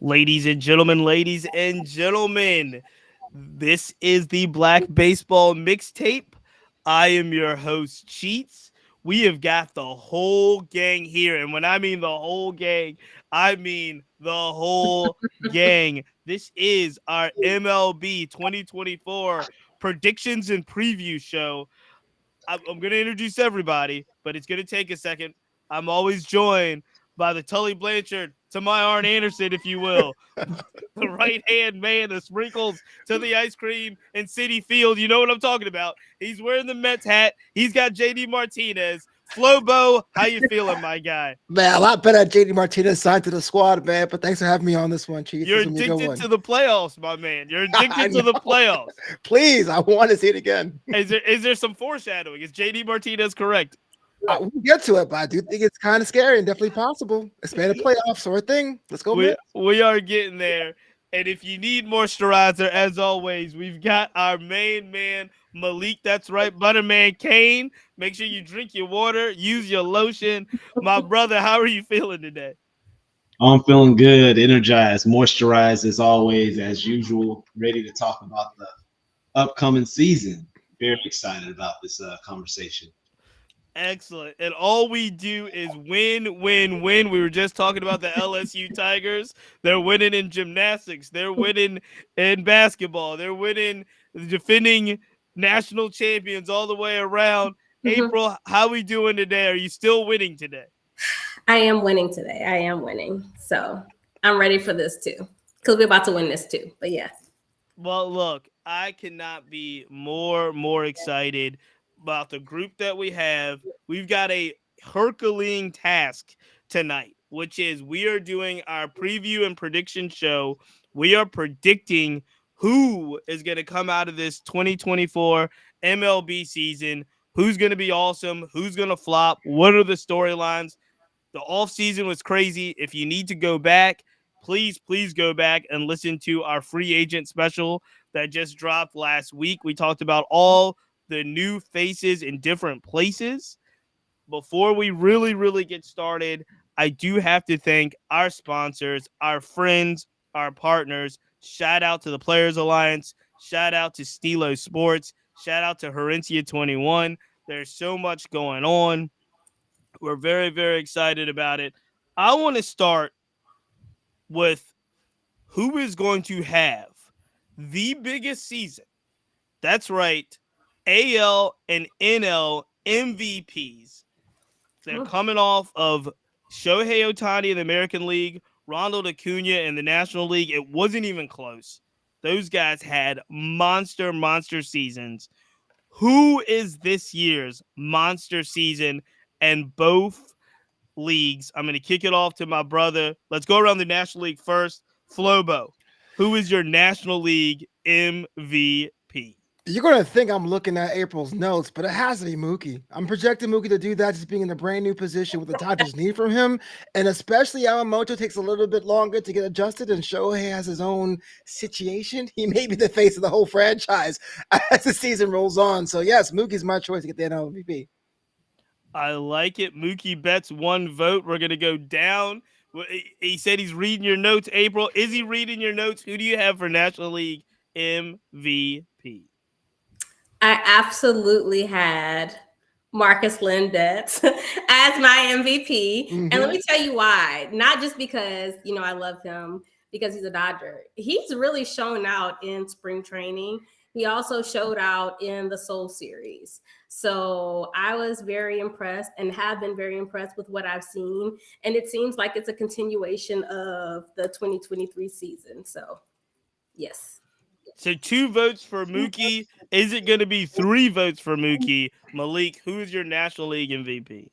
Ladies and gentlemen, this is the Black Baseball Mixtape. I am your host, Cheats. We have got the whole gang here. And when I mean the whole gang, I mean the whole gang. This is our MLB 2024 predictions and preview show. I'm going to introduce everybody, but it's going to take a second. I'm always joined by the Tully Blanchard to my Arn Anderson, if you will, the right hand man, the sprinkles to the ice cream in City Field. You know what I'm talking about. He's wearing the Mets hat. He's got JD Martinez. Flobo, how you feeling, my guy? Man, a lot better. JD Martinez signed to the squad, man. But thanks for having me on this one, Chief. You're addicted to the playoffs, my man. You're addicted to the playoffs. Please, I want to see it again. Is there some foreshadowing? Is JD Martinez correct? We'll get to it, but I do think it's kind of scary and definitely possible. Expanded playoffs sort of thing. Let's go, man. We are getting there. And if you need moisturizer, as always, we've got our main man, Malik. That's right, Butterman Kane. Make sure you drink your water, use your lotion. My brother, how are you feeling today? I'm feeling good, energized, moisturized as always, as usual, ready to talk about the upcoming season. Very excited about this conversation. Excellent. And all we do is win, win, win. We were just talking about the LSU Tigers. They're winning in gymnastics. They're winning in basketball. They're winning, defending national champions all the way around. Mm-hmm. April, how are we doing today? Are you still winning today? I am winning today. I am winning. So I'm ready for this too. Because we're about to win this too. But yeah. Well, look, I cannot be more excited about the group that we have. We've got a Herculean task tonight, which is we are doing our preview and prediction show. We are predicting who is going to come out of this 2024 MLB season, who's going to be awesome, who's going to flop, what are the storylines. The offseason was crazy. If you need to go back, please go back and listen to our free agent special that just dropped last week. We talked about all the new faces in different places. Before we really get started, I do have to thank our sponsors, our friends, our partners. Shout out to the Players Alliance. Shout out to Stilo Sports. Shout out to Herencia 21. There's so much going on. We're very excited about it. I want to start with who is going to have the biggest season. That's right. AL and NL MVPs. They're coming off of Shohei Ohtani in the American League, Ronald Acuna in the National League. It wasn't even close. Those guys had monster seasons. Who is this year's monster season in both leagues? I'm going to kick it off to my brother. Let's go around the National League first. Flobo, who is your National League MVP? You're going to think I'm looking at April's notes, but it has to be Mookie. I'm projecting Mookie to do that, just being in a brand new position with the Dodgers need from him. And especially Yamamoto takes a little bit longer to get adjusted, and Shohei has his own situation. He may be the face of the whole franchise as the season rolls on. So, yes, Mookie's my choice to get the NL MVP. I like it. Mookie bets one vote. We're going to go down. He said he's reading your notes, April. Is he reading your notes? Who do you have for National League MVP? I absolutely had Marcus Lindbetz as my MVP. Mm-hmm. And let me tell you why. Not just because, I love him because he's a Dodger. He's really shown out in spring training. He also showed out in the Soul Series. So I was very impressed and have been very impressed with what I've seen. And it seems like it's a continuation of the 2023 season. So, yes. So 2 votes for Mookie. Is it going to be 3 votes for Mookie? Malik, who is your National League MVP?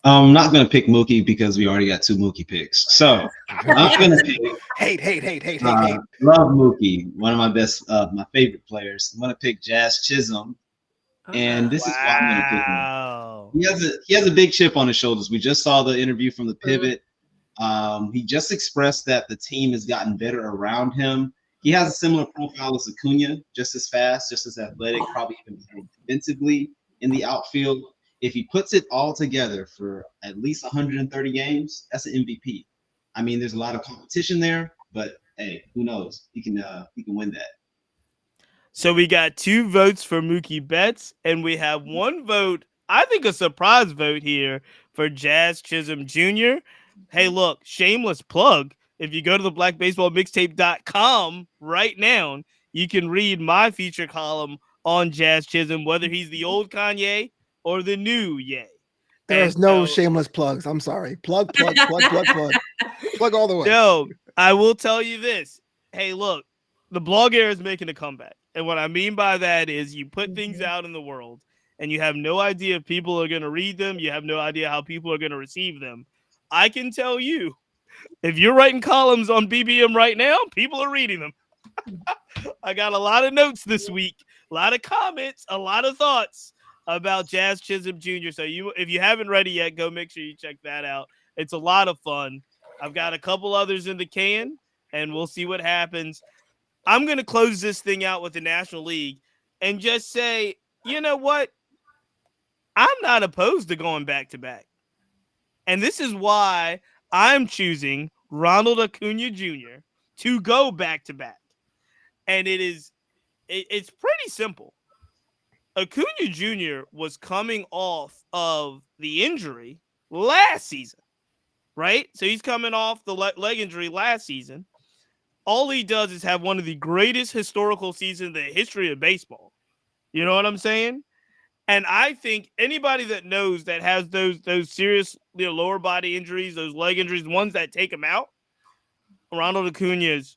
I'm not going to pick Mookie because we already got 2 Mookie picks. So I'm going to pick. Hate. Love Mookie, one of my best, my favorite players. I'm going to pick Jazz Chisholm. And this is why I'm going to pick him. He has a big chip on his shoulders. We just saw the interview from the Pivot. He just expressed that the team has gotten better around him. He has a similar profile as Acuna, just as fast, just as athletic, probably even defensively in the outfield. If he puts it all together for at least 130 games, that's an MVP. I mean, there's a lot of competition there, but hey, who knows? He can win that. So we got 2 votes for Mookie Betts, and we have 1 vote, I think a surprise vote here, for Jazz Chisholm Jr. Hey, look, shameless plug. If you go to the blackbaseballmixtape.com right now, you can read my feature column on Jazz Chisholm, whether he's the old Kanye or the new Ye. There's no shameless plugs. I'm sorry. Plug all the way. No, I will tell you this. Hey, look, the blog era is making a comeback. And what I mean by that is you put things out in the world and you have no idea if people are going to read them. You have no idea how people are going to receive them. I can tell you, if you're writing columns on BBM right now, people are reading them. I got a lot of notes this week, a lot of comments, a lot of thoughts about Jazz Chisholm Jr. So if you haven't read it yet, go make sure you check that out. It's a lot of fun. I've got a couple others in the can, and we'll see what happens. I'm going to close this thing out with the National League and just say, you know what? I'm not opposed to going back-to-back. And this is why I'm choosing Ronald Acuna Jr. to go back-to-back. And it's pretty simple. Acuna Jr. was coming off of the injury last season, right? So he's coming off the leg injury last season. All he does is have one of the greatest historical seasons in the history of baseball. You know what I'm saying? And I think anybody that knows that has those serious lower body injuries, those leg injuries, ones that take him out, Ronald Acuna is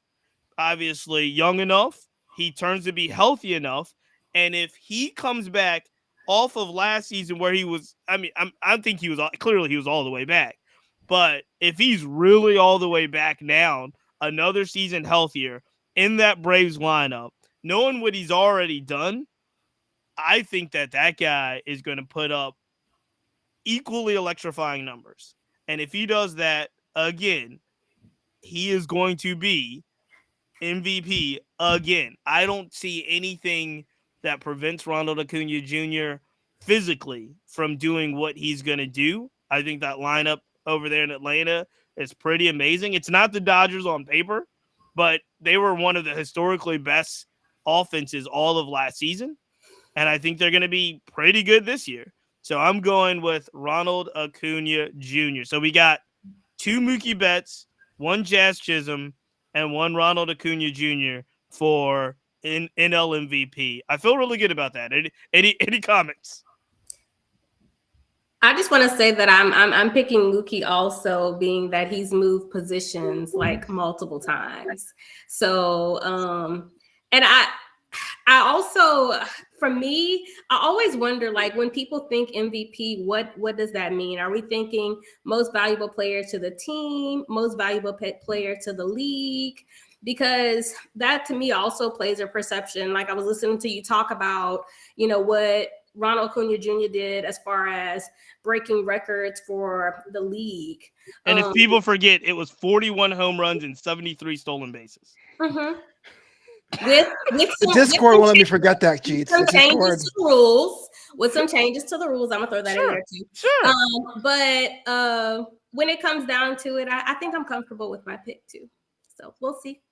obviously young enough. He turns to be healthy enough. And if he comes back off of last season where he was, I think he was all the way back. But if he's really all the way back now, another season healthier in that Braves lineup, knowing what he's already done, I think that guy is going to put up equally electrifying numbers. And if he does that again, he is going to be MVP again. I don't see anything that prevents Ronald Acuna Jr. physically from doing what he's going to do. I think that lineup over there in Atlanta is pretty amazing. It's not the Dodgers on paper, but they were one of the historically best offenses all of last season. And I think they're going to be pretty good this year. So I'm going with Ronald Acuna Jr. So we got 2 Mookie Betts, 1 Jazz Chisholm, and 1 Ronald Acuna Jr. for NL MVP. I feel really good about that. Any comments? I just want to say that I'm picking Mookie also, being that he's moved positions like multiple times. So and I also, for me, I always wonder, like, when people think MVP, what does that mean? Are we thinking most valuable player to the team, most valuable player to the league? Because that to me also plays a perception. Like, I was listening to you talk about, what Ronald Acuna Jr. did as far as breaking records for the league. And if people forget, it was 41 home runs and 73 stolen bases. Mm-hmm. With the Discord won't let me forget that, Jeets. Some changes to the rules. With some changes to the rules, I'm gonna throw that in there too. Sure. But when it comes down to it, I think I'm comfortable with my pick too. So we'll see.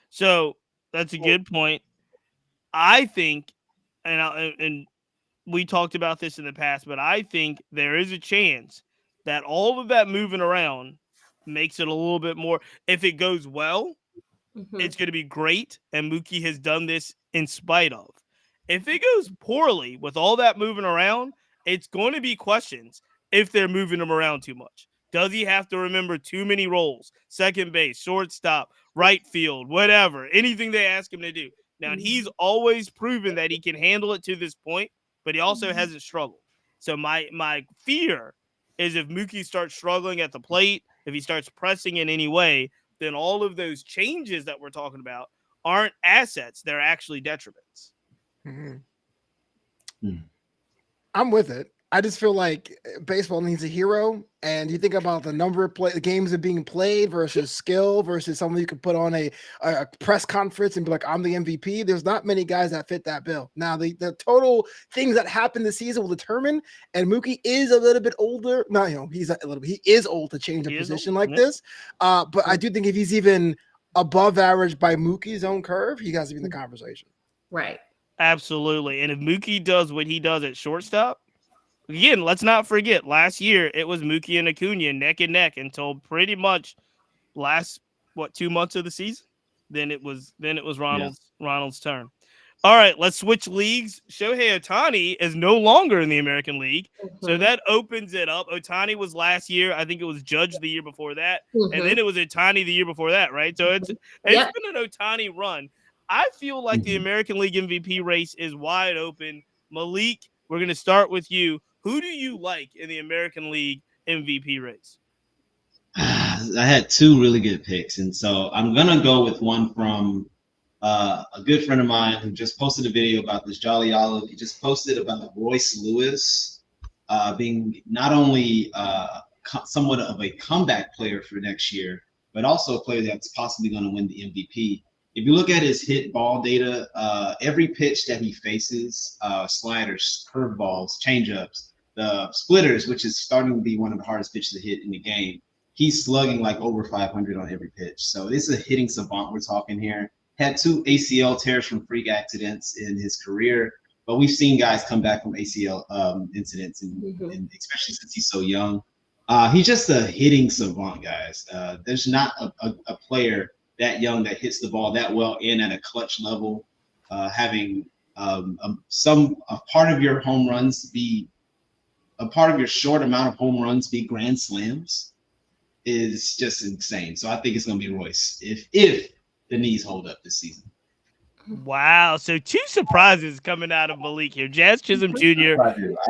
So that's a good point. I think, and we talked about this in the past, but I think there is a chance that all of that moving around makes it a little bit more. If it goes well, it's going to be great, and Mookie has done this in spite of. If it goes poorly with all that moving around, it's going to be questions if they're moving him around too much. Does he have to remember too many roles? Second base, shortstop, right field, whatever, anything they ask him to do. Now, he's always proven that he can handle it to this point, but he also hasn't struggled. So my fear is if Mookie starts struggling at the plate, if he starts pressing in any way, then all of those changes that we're talking about aren't assets. They're actually detriments. I'm with it. I just feel like baseball needs a hero, and you think about the number of games that are being played versus skill versus someone you can put on a press conference and be like, "I'm the MVP." There's not many guys that fit that bill. Now, the total things that happen this season will determine. And Mookie is a little bit older. No, he's a little bit. He is old to change a position like this. But I do think if he's even above average by Mookie's own curve, he has to be in the conversation. Right. Absolutely. And if Mookie does what he does at shortstop. Again, let's not forget, last year it was Mookie and Acuna neck and neck until pretty much last 2 months of the season. Then it was Ronald's turn. All right, let's switch leagues. Shohei Ohtani is no longer in the American League, so that opens it up. Ohtani was last year. I think it was Judge the year before that, and then it was Ohtani the year before that, right? So it's been an Ohtani run. I feel like the American League MVP race is wide open. Malik, we're going to start with you. Who do you like in the American League MVP race? I had two really good picks, and so I'm going to go with one from a good friend of mine who just posted a video about this, Jolly Olive. He just posted about Royce Lewis being not only somewhat of a comeback player for next year, but also a player that's possibly going to win the MVP. If you look at his hit ball data, every pitch that he faces, sliders, curveballs, changeups, the splitters, which is starting to be one of the hardest pitches to hit in the game, he's slugging like over 500 on every pitch. So this is a hitting savant we're talking here. Had 2 ACL tears from freak accidents in his career, but we've seen guys come back from ACL incidents, and especially since he's so young. He's just a hitting savant, guys. There's not a player that young that hits the ball that well and at a clutch level, having a part of your home runs be a part of your short amount of home runs be grand slams is just insane. So I think it's going to be Royce if the knees hold up this season. Wow. So 2 surprises coming out of Malik here. Jazz Chisholm Jr.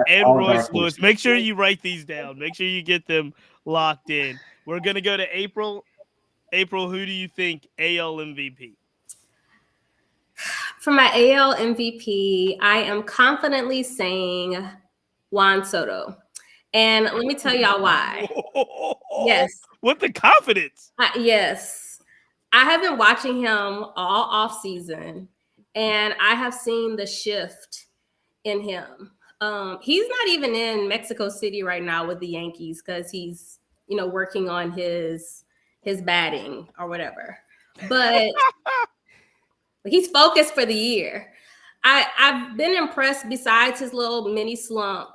and Royce Lewis. Make sure you write these down. Make sure you get them locked in. We're going to go to April. April, who do you think AL MVP? For my AL MVP, I am confidently saying Juan Soto. And let me tell y'all why. Yes. With the confidence. Yes. I have been watching him all off season, and I have seen the shift in him. He's not even in Mexico City right now with the Yankees because he's, working on his batting or whatever. But he's focused for the year. I've been impressed besides his little mini slump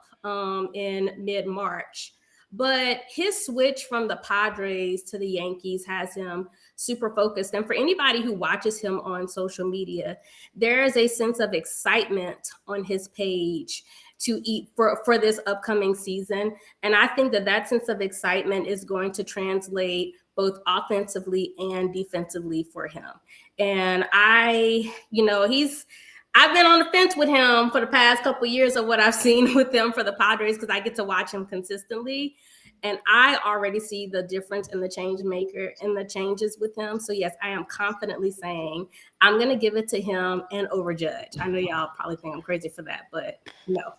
in mid-March. But his switch from the Padres to the Yankees has him super focused. And for anybody who watches him on social media, there is a sense of excitement on his page to eat for this upcoming season. And I think that sense of excitement is going to translate both offensively and defensively for him. And I've been on the fence with him for the past couple of years of what I've seen with him for the Padres because I get to watch him consistently. And I already see the difference in the change maker and the changes with him. So, yes, I am confidently saying I'm going to give it to him and over Judge. I know y'all probably think I'm crazy for that, but no.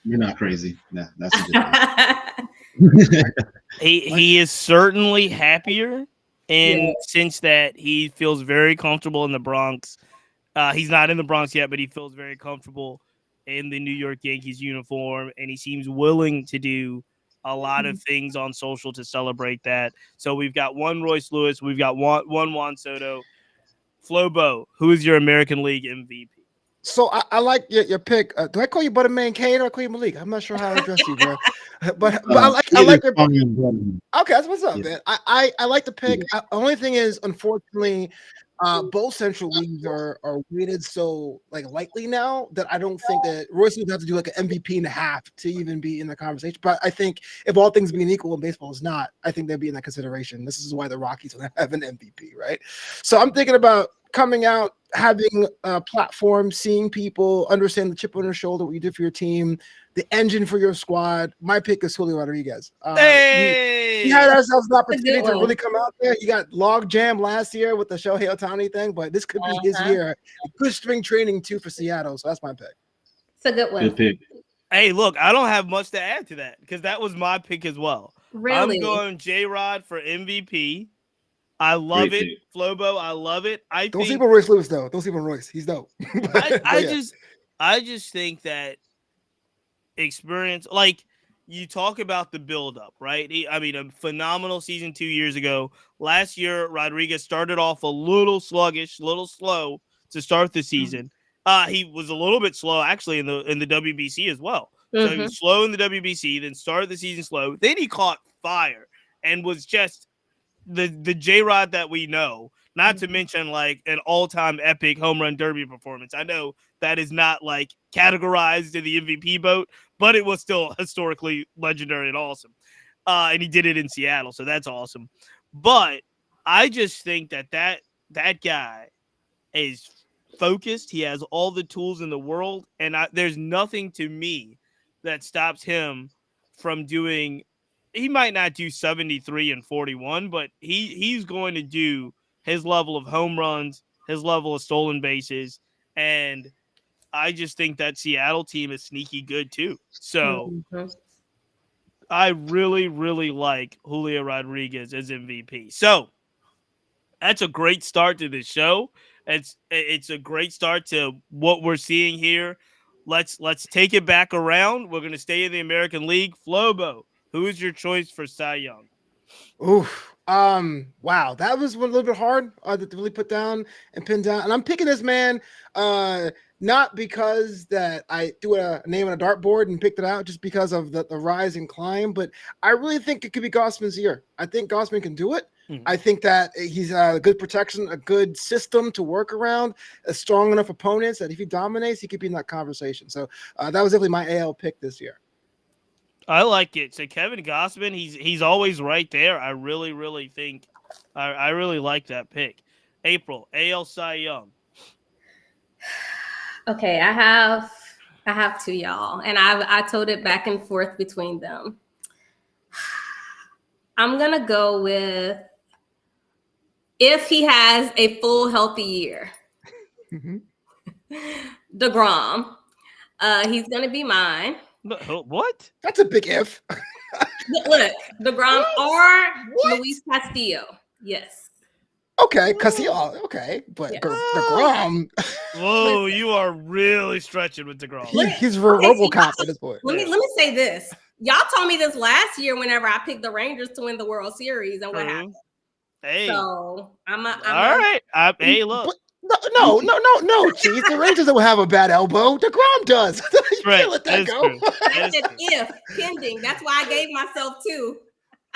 You're not crazy. No, that's a difference. He is certainly happier in the sense that he feels very comfortable in the Bronx. He's not in the Bronx yet, but he feels very comfortable in the New York Yankees uniform, and he seems willing to do a lot of things on social to celebrate that. So we've got one Royce Lewis, we've got one Juan Soto. Flobo, who is your American League MVP? So I like your pick. Do I call you Butterman Kane or I call you Malik? I'm not sure how to address you, bro. But I like your pick. Okay, that's what's up, man. I like the pick. The only thing is, unfortunately, both central leagues are weighted so lightly now that I don't think that Royce would have to do like an MVP and a half to even be in the conversation. But I think if all things being equal and baseball is not, I think they'd be in that consideration. This is why the Rockies don't have an MVP, right? So I'm thinking about coming out, having a platform, seeing people understand the chip on their shoulder, what you did for your team, the engine for your squad. My pick is Julio Rodriguez. He had ourselves an opportunity to really come out there. You got log jam last year with the Shohei Ohtani thing, but this could be his year. Good spring training too for Seattle, so that's my pick. It's a good one. Good pick. Hey, look, I don't have much to add to that because that was my pick as well. I'm Really? going J-Rod for MVP. I love Great it. pick. Flobo, I love it. I Don't sleep think on Royce Lewis though. Don't sleep on Royce. He's dope. I, But I yeah. just I just think that experience, like you talk about the buildup, right? I mean, a phenomenal season 2 years ago. Last year, Rodriguez started off a little sluggish, little slow to start the season. He was a little bit slow actually in the WBC as well. So he Mm-hmm. was slow in the WBC, then started the season slow. Then he caught fire and was just the J Rod that we know. Not to mention like an all time epic home run derby performance. I know that is not like categorized in the MVP boat, but it was still historically legendary and awesome. And he did it in Seattle, so that's awesome. But I just think that guy is focused. He has all the tools in the world, and there's nothing to me that stops him from doing. He might not do 73 and 41, but he's going to do his level of home runs, his level of stolen bases, and I just think that Seattle team is sneaky good too. So Mm-hmm. I really, really like Julio Rodriguez as MVP. So that's a great start to the show. It's a great start to what we're seeing here. Let's take it back around. We're gonna stay in the American League. Flobo, who is your choice for Cy Young? Oof. Wow, that was a little bit hard to really put down and pin down. And I'm picking this man, not because that I threw a name on a dartboard and picked it out, just because of the rise and climb. But I really think it could be Gossman's year. I think Gossman can do it. I think that he's a good protection, a good system to work around, a strong enough opponents that if he dominates, he could be in that conversation. So that was definitely my AL pick this year. I like it. So Kevin Gossman, he's always right there. I really, really think I really like that pick. April, AL Cy Young. Okay, I have two, y'all, and I told it back and forth between them. I'm gonna go with if he has a full healthy year, DeGrom. He's gonna be mine. What? That's a big if. Look, DeGrom or Luis Castillo. Yes. Okay, Castillo. Okay, but Yes. DeGrom. Whoa, you are really stretching with DeGrom. He's RoboCop at this point. Let me say this. Y'all told me this last year whenever I picked the Rangers to win the World Series, and what happened? Hey. So I'm all right. Hey, look. No. Jeez, the Rangers don't have a bad elbow. DeGrom does. You Right. can't let that That's go. true. I said if pending. That's why I gave myself two.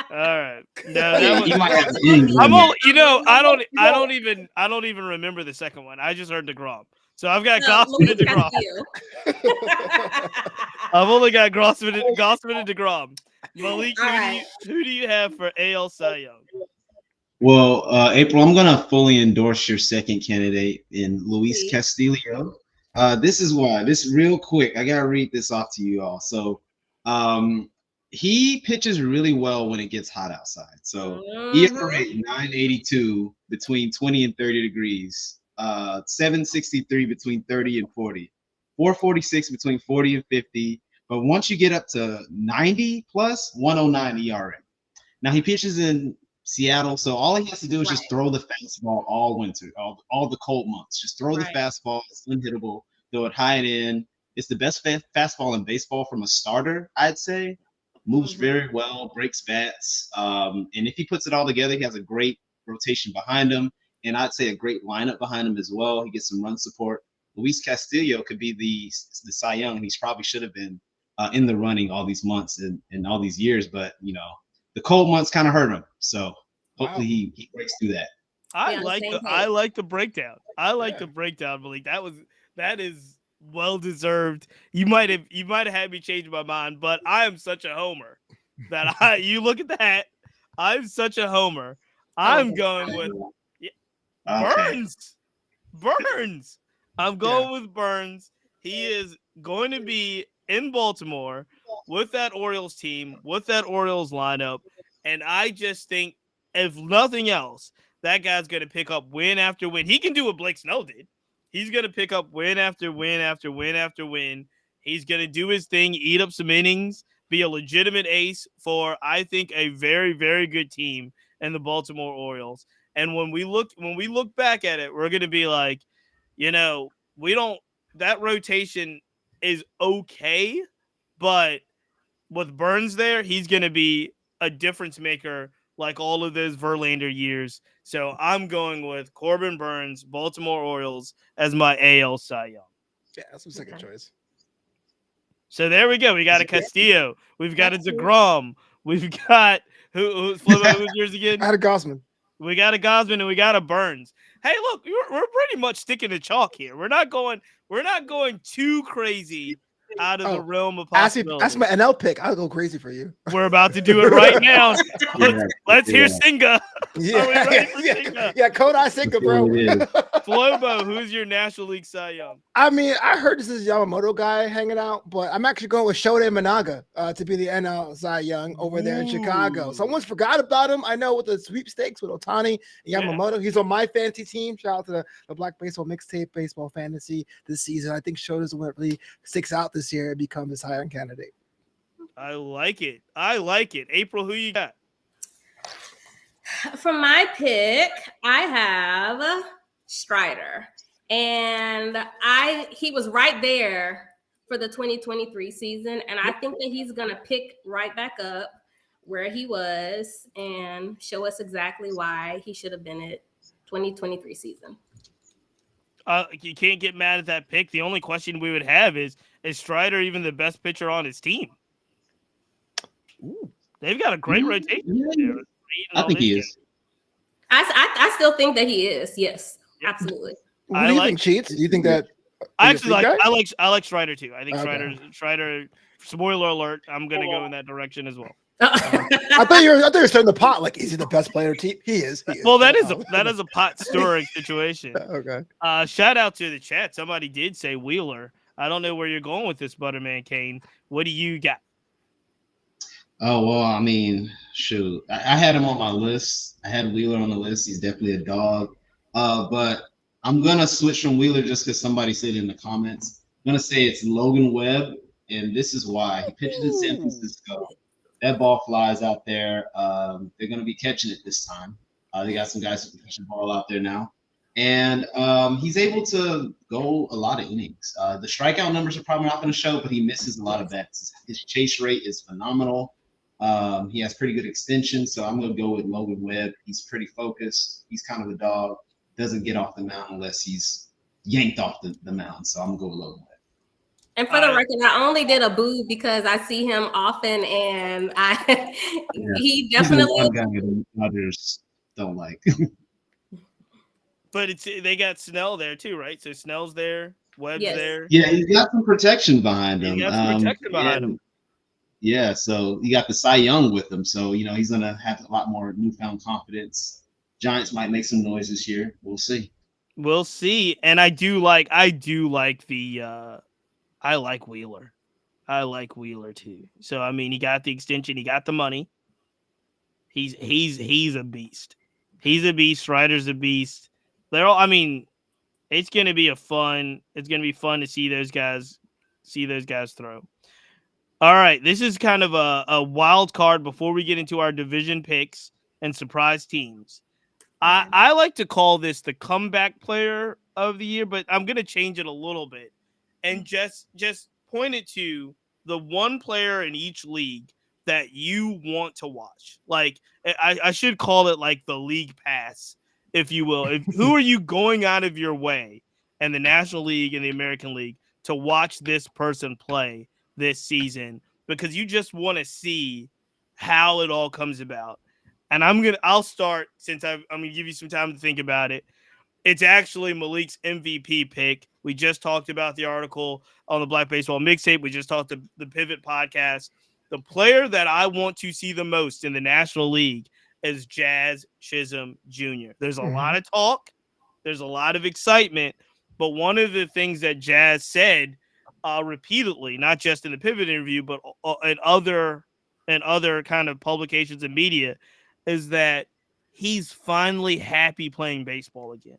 All right. No, that You was. might have to end I'm one. all, I don't even remember the second one. I just heard DeGrom. So I've got Gossman Luis and DeGrom. Castillo. I've only got Gossman and DeGrom. Malik, All right. who do you have for AL Cy Young? Well, April, I'm gonna fully endorse your second candidate in Luis Castillo. This is why. This real quick, I gotta read this off to you all. So, he pitches really well when it gets hot outside. So ERA 982 between 20 and 30 degrees, 763 between 30 and 40, 446 between 40 and 50. But once you get up to 90 plus, 109 ERA. Now he pitches in Seattle, so all he has to do is just throw the fastball all winter, all the cold months. Just throw the fastball. It's unhittable. Throw it high and in. It's the best fastball in baseball from a starter, I'd say. Moves very well, breaks bats, and if he puts it all together, he has a great rotation behind him, and I'd say a great lineup behind him as well. He gets some run support. Luis Castillo could be the Cy Young, and he probably should have been in the running all these months and all these years, but the cold months kind of hurt him. So hopefully he breaks through that. I like the breakdown. I like the breakdown, Malik. That is well deserved. You might have had me change my mind, but I am such a homer that you look at that. I'm such a homer. I'm going with Burns. Burns. I'm going with Burns. He is going to be in Baltimore with that Orioles team, with that Orioles lineup, and I just think, if nothing else, that guy's going to pick up win after win. He can do what Blake Snell did. He's going to pick up win after win after win after win. He's going to do his thing, eat up some innings, be a legitimate ace for, I think, a very, very good team in the Baltimore Orioles. And when we look back at it, we're going to be like, that rotation is okay, but with Burns there, he's going to be a difference maker like all of those Verlander years. So I'm going with Corbin Burns, Baltimore Orioles, as my AL Cy Young. Yeah, that's my second choice. So there we go. We got a Castillo. We've got a DeGrom. We've got who's yours again? I had a Gausman. We got a Gausman and we got a Burns. Hey, look, we're pretty much sticking to chalk here. We're not going too crazy out of the realm of possibility. That's my NL pick. I'll go crazy for you. We're about to do it right now. Let's hear Singa. Yeah, Kodai Singa, bro. Flobo, who's your National League Cy Young? I mean, I heard this is Yamamoto guy hanging out, but I'm actually going with Shohei Managa to be the NL Cy Young over there in Chicago. Someone's forgot about him. I know with the sweepstakes with Ohtani and Yamamoto. He's on my fantasy team. Shout out to the Black Baseball Mixtape Baseball Fantasy this season. I think Shohei's the one that really sticks out this year and becomes his Cy Young candidate. I like it. April, who you got? For my pick, I have Strider. And he was right there for the 2023 season. And I think that he's going to pick right back up where he was and show us exactly why he should have been at 2023 season. You can't get mad at that pick. The only question we would have is Strider even the best pitcher on his team? Ooh, they've got a great rotation. I think he is. I still think that he is. Yes, absolutely. What do you think, Cheats? Do you think that? I like Strider too. I think Strider. Spoiler alert! I'm gonna go in that direction as well. I thought you were starting the pot. Like, is he the best player? He is. Well, that is a pot stirring situation. Okay. Shout out to the chat. Somebody did say Wheeler. I don't know where you're going with this, Butterman Kane. What do you got? Oh, well, I mean, shoot. I had him on my list. I had Wheeler on the list. He's definitely a dog. But I'm going to switch from Wheeler just because somebody said in the comments. I'm going to say it's Logan Webb, and this is why. He pitches in San Francisco. That ball flies out there. They're going to be catching it this time. They got some guys who can catch the ball out there now. And he's able to go a lot of innings. The strikeout numbers are probably not going to show, but he misses a lot of bats. His chase rate is phenomenal. He has pretty good extension, so I'm going to go with Logan Webb. He's pretty focused. He's kind of a dog. Doesn't get off the mound unless he's yanked off the mound. So I'm going to go with Logan Webb. And for the record, I only did a boo because I see him often, and he definitely. He's one guy that others don't like. But they got Snell there too, right? So Snell's there, Webb's there. Yeah, he's got some protection behind him. Yeah, so you got the Cy Young with him. So, he's going to have a lot more newfound confidence. Giants might make some noise this year. We'll see. We'll see. And I like Wheeler. I like Wheeler too. So, I mean, he got the extension. He got the money. He's a beast. He's a beast. Strider's a beast. It's going to be fun to see those guys throw. All right, this is kind of a wild card before we get into our division picks and surprise teams. I like to call this the comeback player of the year, but I'm going to change it a little bit and just point it to the one player in each league that you want to watch. Like, I should call it like the league pass, if you will. Who are you going out of your way in the National League and the American League to watch this person play this season, because you just want to see how it all comes about. And I'll start, since I'm going to give you some time to think about it. It's actually Malik's MVP pick. We just talked about the article on the Black Baseball Mixtape. We just talked to the Pivot podcast. The player that I want to see the most in the National League is Jazz Chisholm Jr. There's a lot of talk. There's a lot of excitement. But one of the things that Jazz said repeatedly, not just in the Pivot interview, but in other kind of publications and media, is that he's finally happy playing baseball again.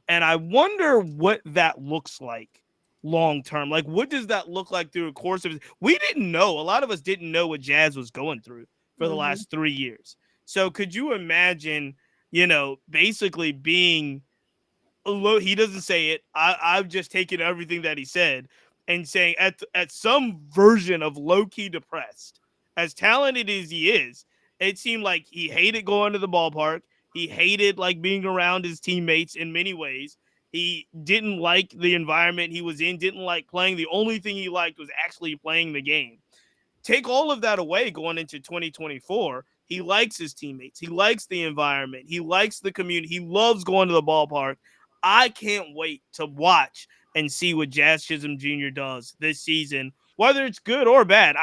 And I wonder what that looks like long term? Like, what does that look like through the course of it? We didn't know. A lot of us didn't know what Jazz was going through for the last 3 years. So could you imagine, basically being he doesn't say it. I've just taken everything that he said and saying at some version of low-key depressed. As talented as he is, it seemed like he hated going to the ballpark. He hated like being around his teammates in many ways. He didn't like the environment he was in, didn't like playing. The only thing he liked was actually playing the game. Take all of that away going into 2024. He likes his teammates. He likes the environment. He likes the community. He loves going to the ballpark. I can't wait to watch and see what Jazz Chisholm Jr. does this season, whether it's good or bad.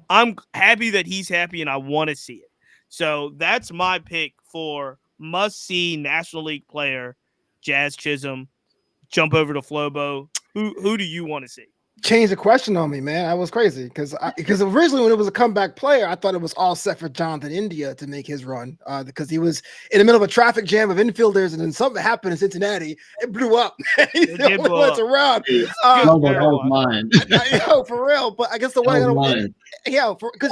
I'm happy that he's happy and I want to see it. So that's my pick for must-see National League player, Jazz Chisholm. Jump over to Flobo. Who do you want to see? Changed the question on me, man. I was crazy because originally when it was a comeback player, I thought it was all set for Jonathan India to make his run because he was in the middle of a traffic jam of infielders, and then something happened in Cincinnati. It blew up. He's the only one that's around. That was mine. For real. But I guess the way because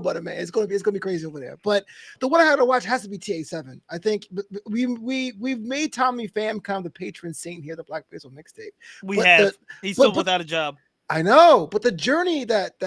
butter man, it's gonna be crazy over there. But the one I had to watch has to be TA7. I think we've made Tommy Pham kind of the patron saint here, the Black Baseball mixtape. He's still without a job. I know, but the journey that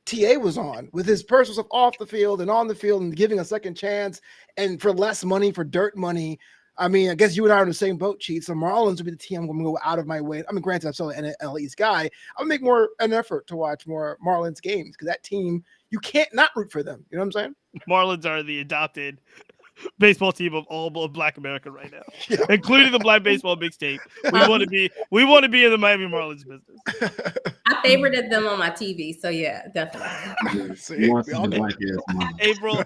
TA was on with his personal stuff off the field and on the field and giving a second chance and for less money, for dirt money. I mean, I guess you and I are in the same boat, Cheats. So Marlins would be the team I'm going to go out of my way. I mean, granted, I'm still an NL East guy. I'll make an effort to watch more Marlins games because that team, you can't not root for them. You know what I'm saying? Marlins are the adopted baseball team of all of Black America right now, including the Black Baseball mixtape. We want to be in the Miami Marlins business. I favorited them on my TV, so yeah, definitely. April,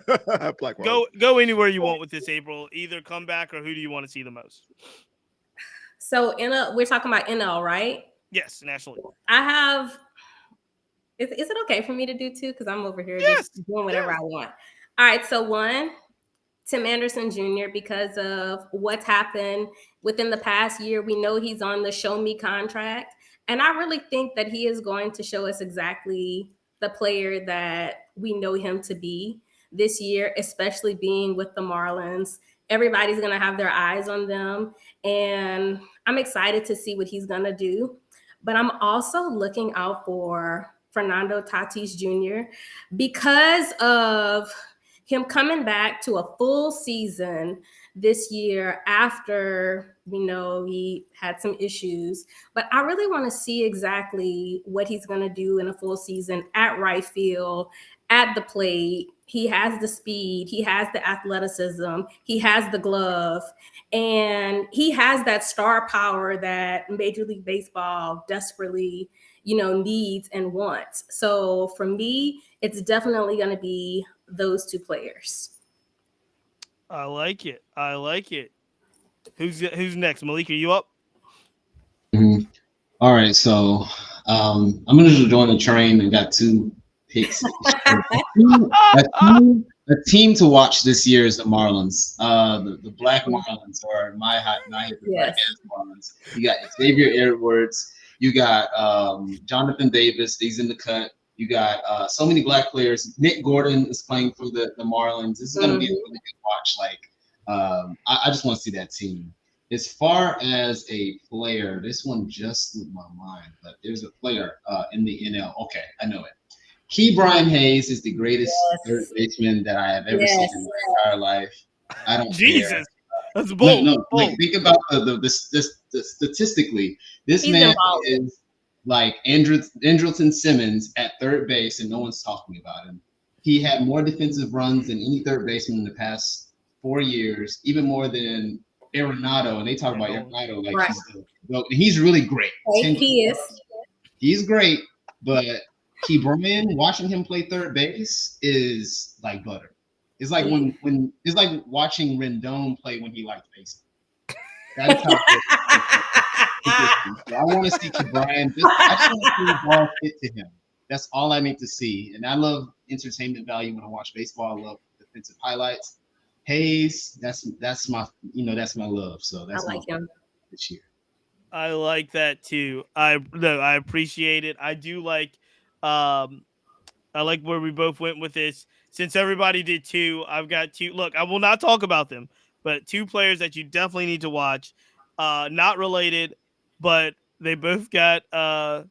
go anywhere you want with this. April, either come back or who do you want to see the most? So we're talking about NL, right? Yes, nationally. I have. Is it okay for me to do two? Because I'm over here just doing whatever I want. All right, so one. Tim Anderson Jr. because of what's happened within the past year. We know he's on the show me contract. And I really think that he is going to show us exactly the player that we know him to be this year, especially being with the Marlins. Everybody's going to have their eyes on them. And I'm excited to see what he's going to do. But I'm also looking out for Fernando Tatis Jr. because of him coming back to a full season this year after we know he had some issues. But I really want to see exactly what he's going to do in a full season at right field, at the plate. He has the speed, he has the athleticism, he has the glove, and he has that star power that Major League Baseball desperately, needs and wants. So for me, it's definitely going to be those two players. I like it. Who's next? Malik, are you up? Mm-hmm. All right, so I'm gonna join the train and got two picks. A team to watch this year is the Marlins. The Black Marlins, or my Black Marlins. You got Xavier Edwards. You got Jonathan Davis. He's in the cut. You got so many Black players. Nick Gordon is playing for the Marlins. This is going to be a really good watch. I just want to see that team. As far as a player, this one just slipped my mind, but there's a player in the NL. Okay, I know it. Ke'Bryan Hayes is the greatest third baseman that I have ever seen in my entire life. I don't care. That's bold. No, think about the statistically. This man is like Andrelton Simmons at third base, and no one's talking about him. He had more defensive runs than any third baseman in the past 4 years, even more than Arenado. And they talk about Arenado like he's really great. He is. He's great, but Ke'Bryan, watching him play third base is like butter. It's like when it's like watching Rendon play when he liked baseball. That's how I want to see Ke'Bryan. I just want to see the ball fit to him. That's all I need to see. And I love entertainment value when I watch baseball. I love defensive highlights. Hayes, that's my love. So that's I like him this year. I like that too. I appreciate it. I do um I like where we both went with this. Since everybody did two, I've got two. Look, I will not talk about them, but two players that you definitely need to watch. Not related, but they both got well,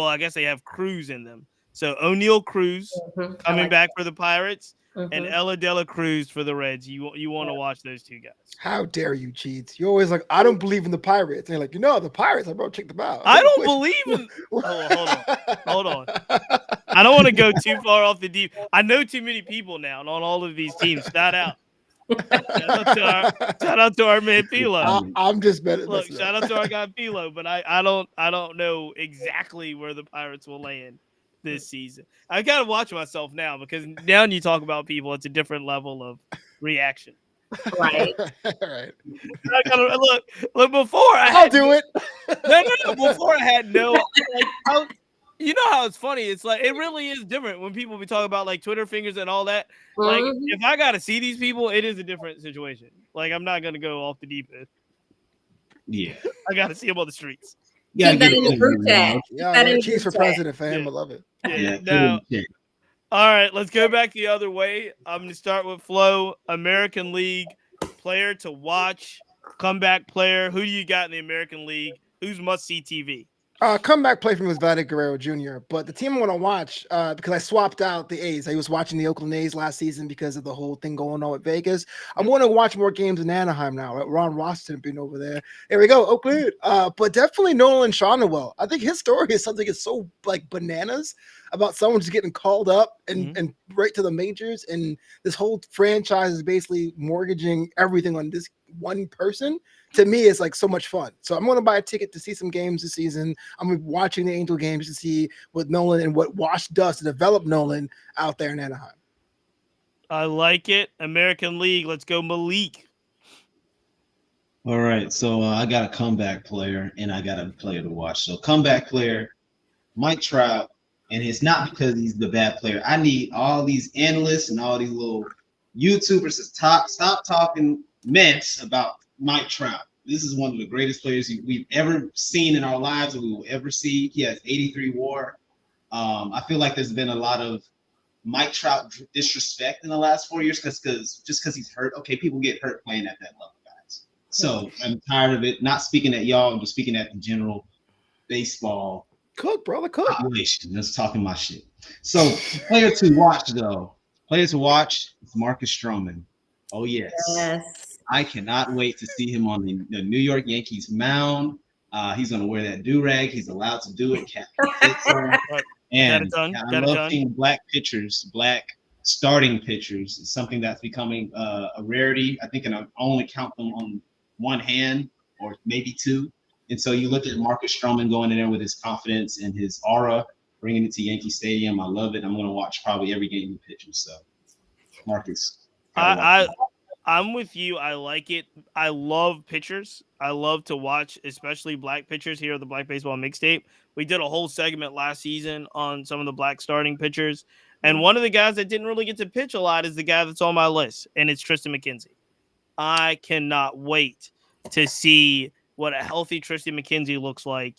I guess they have Cruz in them. So O'Neal Cruz I coming like back for the Pirates and that. Ella Dela Cruz for the Reds. You want to watch those two guys. How dare you, cheats? You're always like, I don't believe in the Pirates. And you're like, the Pirates. Like, bro, check them out. I don't believe in. Oh, hold on. I don't want to go too far off the deep. I know too many people now on all of these teams. Shout out to our man Philo. I'm just Look, shout out to our guy Philo, but I don't know exactly where the Pirates will land this season. I gotta watch myself now because now when you talk about people, it's a different level of reaction. Right. Right. I gotta look before I'll do it. No. Before I had no you know how it's funny. It's like it really is different when people be talking about like Twitter fingers and all that. Like if I gotta see these people, it is a different situation. Like I'm not gonna go off the deep end. Yeah, I gotta see them on the streets. Keep that in the group chat. Yeah, cheese for president, fam. I love it. Yeah. No. All right, let's go back the other way. I'm gonna start with Flo. American League player to watch, comeback player. Who do you got in the American League? Who's must see TV? Comeback play for me was Vladimir Guerrero Jr., but the team I want to watch, because I swapped out the A's. I was watching the Oakland A's last season because of the whole thing going on with Vegas. I'm going to watch more games in Anaheim now. Right? Ron Roston being over there. There we go, Oakland. But definitely Nolan Shawnewell. I think his story is something that's so like bananas about someone just getting called up and right to the majors, and this whole franchise is basically mortgaging everything on this one person. To me, it's like so much fun. So I'm going to buy a ticket to see some games this season. I'm going to be watching the Angel games to see what Nolan and what Wash does to develop Nolan out there in Anaheim. I like it. American League. Let's go, Malik. All right. So I got a comeback player and I got a player to watch. So comeback player, Mike Trout. And it's not because he's the bad player. I need all these analysts and all these little YouTubers to stop talking mess about Mike Trout. This is one of the greatest players we've ever seen in our lives and we will ever see. He has 83 WAR. I feel like there's been a lot of Mike Trout disrespect in the last 4 years because he's hurt. Okay, people get hurt playing at that level, guys. So I'm tired of it. Not speaking at y'all, I'm just speaking at the general baseball population. Just talking my shit. So player to watch is Marcus Stroman. Oh yes. I cannot wait to see him on the New York Yankees mound. He's going to wear that do-rag. He's allowed to do it. And I love seeing black pitchers, black starting pitchers. It's something that's becoming a rarity. I think I can only count them on one hand or maybe two. And so you look at Marcus Stroman going in there with his confidence and his aura, bringing it to Yankee Stadium. I love it. I'm going to watch probably every game he pitches. So, Marcus. I'm with you. I like it. I love pitchers. I love to watch, especially black pitchers here at the Black Baseball Mixtape. We did a whole segment last season on some of the black starting pitchers. And one of the guys that didn't really get to pitch a lot is the guy that's on my list, and it's Tristan McKenzie. I cannot wait to see what a healthy Tristan McKenzie looks like,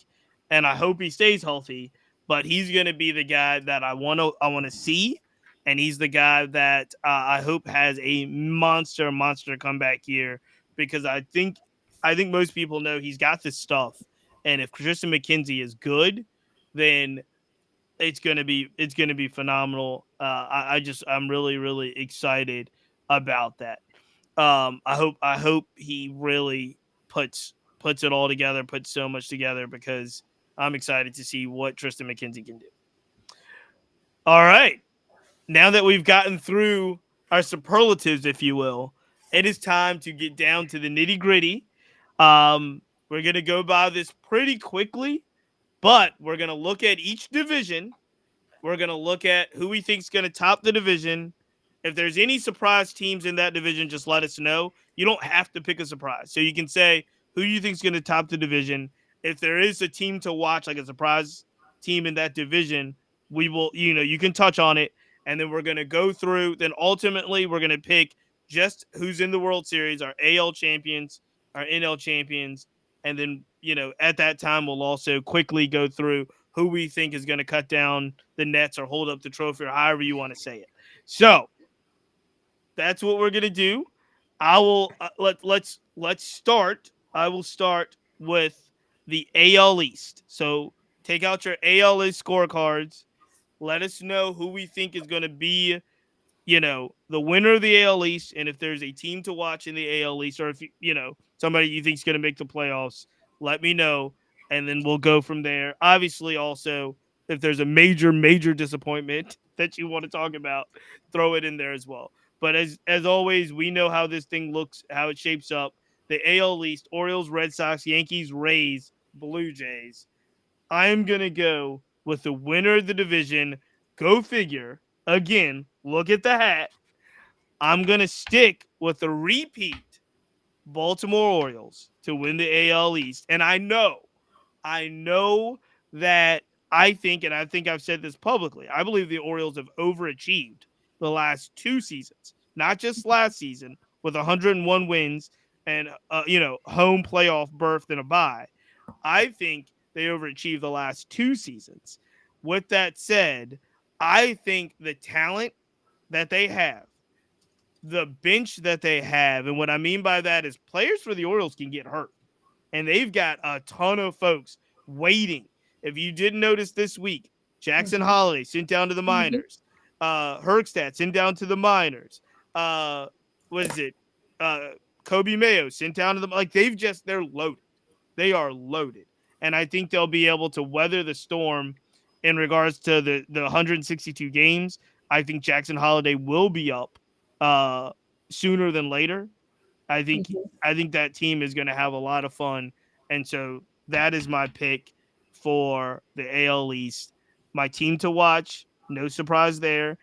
and I hope he stays healthy. But he's going to be the guy that I want to see, and he's the guy that I hope has a monster comeback year because I think most people know he's got this stuff, and if Tristan McKenzie is good, then it's gonna be phenomenal. I'm really excited about that. I hope he really puts it all together, puts so much together because I'm excited to see what Tristan McKenzie can do. All right. Now that we've gotten through our superlatives, if you will, it is time to get down to the nitty gritty. We're going to go by this pretty quickly, but we're going to look at each division. We're going to look at who we think is going to top the division. If there's any surprise teams in that division, just let us know. You don't have to pick a surprise. So you can say who you think is going to top the division. If there is a team to watch, like a surprise team in that division, we will, you can touch on it. And then we're going to go through. Then ultimately, we're going to pick just who's in the World Series, our AL champions, our NL champions, And then, at that time, we'll also quickly go through who we think is going to cut down the nets or hold up the trophy or however you want to say it. So that's what we're going to do. I will let's start. I will start with the AL East. So take out your AL East scorecards. Let us know who we think is going to be, the winner of the AL East, and if there's a team to watch in the AL East, or if somebody you think is going to make the playoffs, let me know, and then we'll go from there. Obviously, also if there's a major disappointment that you want to talk about, throw it in there as well. But as always, we know how this thing looks, how it shapes up. The AL East: Orioles, Red Sox, Yankees, Rays, Blue Jays. I'm gonna go with the winner of the division. Go figure. Again, look at the hat. I'm gonna stick with the repeat Baltimore Orioles to win the AL East. And I know that and I think I've said this publicly, I believe the Orioles have overachieved the last 2 seasons, not just last season with 101 wins and home playoff berth and a bye. I think they overachieved the last 2 seasons. With that said, I think the talent that they have, the bench that they have, and what I mean by that is players for the Orioles can get hurt. And they've got a ton of folks waiting. If you didn't notice this week, Jackson Holiday sent down to the minors. Herkstad sent down to the minors. What is it? Kobe Mayo sent down to them. Like they're loaded. They are loaded. And I think they'll be able to weather the storm in regards to the 162 games. I think Jackson Holiday will be up sooner than later. I think that team is going to have a lot of fun. And so that is my pick for the AL East. My team to watch, no surprise there.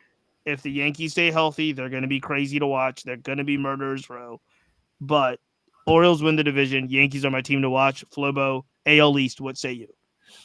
If the Yankees stay healthy, they're going to be crazy to watch. They're going to be murderers row. But Orioles win the division. Yankees are my team to watch. Flobo, AL East, what say you?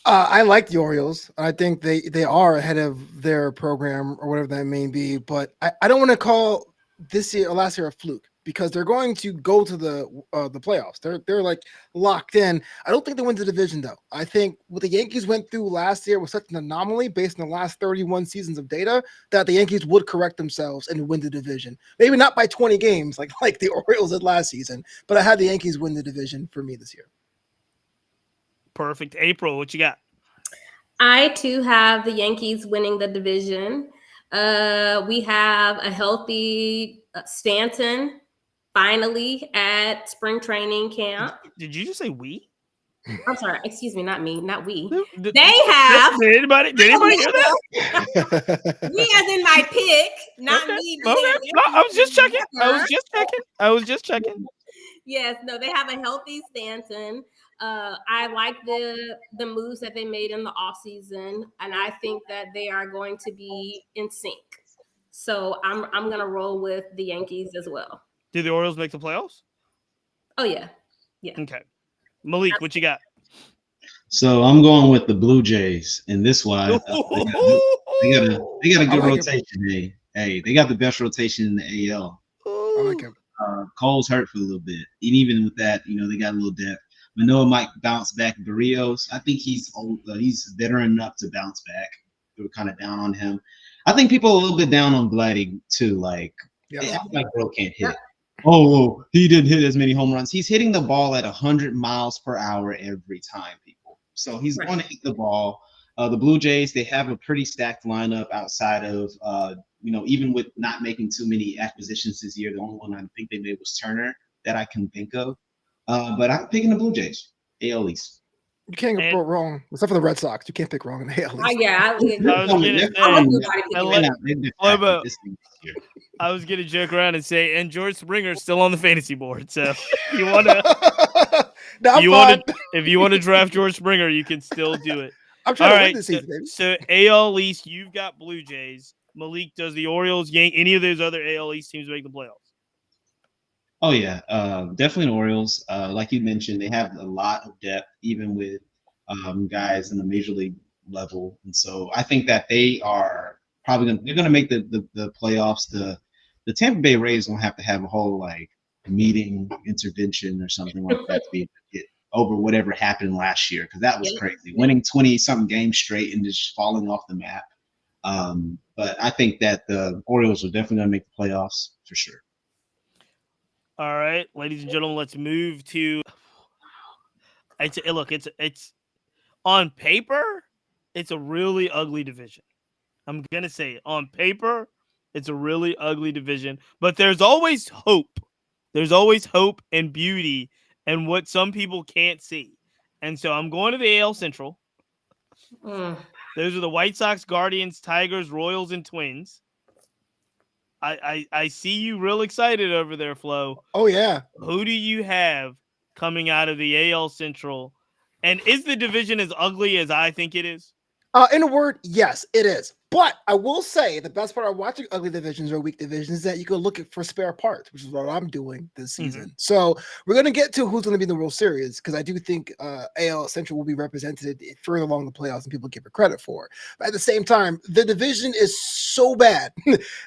I like the Orioles. I think they are ahead of their program or whatever that may be. But I don't want to call this year or last year a fluke because they're going to go to the playoffs. They're like locked in. I don't think they win the division though. I think what the Yankees went through last year was such an anomaly based on the last 31 seasons of data that the Yankees would correct themselves and win the division. Maybe not by 20 games like the Orioles did last season, but I had the Yankees win the division for me this year. Perfect. April, what you got? I too have the Yankees winning the division. We have a healthy Stanton finally at spring training camp. Did you just say we? I'm sorry, excuse me, not me, not we. Did Anybody hear that? We as in my pick, not me. Okay. No, I was just checking. Yes, no, they have a healthy Stanton. I like the moves that they made in the offseason, and I think that they are going to be in sync. So I'm gonna roll with the Yankees as well. Do the Orioles make the playoffs? Oh yeah. Okay, Malik, what you got? So I'm going with the Blue Jays, and this why they got a good rotation. Hey, they got the best rotation in the AL. I like him. Cole's hurt for a little bit, and even with that, they got a little depth. Manoah might bounce back. Barrios, I think he's old. He's veteran enough to bounce back. They were kind of down on him. I think people are a little bit down on Vladdy too. Like, they act like bro can't hit. Oh, he didn't hit as many home runs. He's hitting the ball at 100 miles per hour every time, people. So he's going to hit the ball. The Blue Jays, they have a pretty stacked lineup outside of, even with not making too many acquisitions this year. The only one I think they made was Turner that I can think of. But I'm picking the Blue Jays, AL East. You can't go wrong, except for the Red Sox. You can't pick wrong in the AL East. I was gonna joke around and say, and George Springer's still on the fantasy board. So you wanna, if you want to draft George Springer, you can still do it. I'm trying to win this season, baby. So AL East, you've got Blue Jays. Malik, does the Orioles, any of those other AL East teams make the playoffs? Oh yeah, definitely the Orioles. Like you mentioned, they have a lot of depth, even with guys in the major league level, and so I think that they are probably going to make the playoffs. The Tampa Bay Rays don't have to have a whole meeting intervention or something like that to be able to get over whatever happened last year, because that was crazy. Winning 20-something games straight and just falling off the map. But I think that the Orioles are definitely going to make the playoffs for sure. All right, ladies and gentlemen, let's move to. It's on paper, it's a really ugly division. I'm gonna say it. On paper, it's a really ugly division, but there's always hope. There's always hope and beauty and what some people can't see. And so I'm going to the AL Central. Those are the White Sox, Guardians, Tigers, Royals, and Twins. I see you real excited over there, Flo. Oh, yeah. Who do you have coming out of the AL Central? And is the division as ugly as I think it is? In a word, yes, it is. But I will say the best part of watching ugly divisions or weak divisions is that you can look for spare parts, which is what I'm doing this season. So we're going to get to who's going to be in the World Series, because I do think AL Central will be represented further along the playoffs and people give it credit for. But at the same time, the division is so bad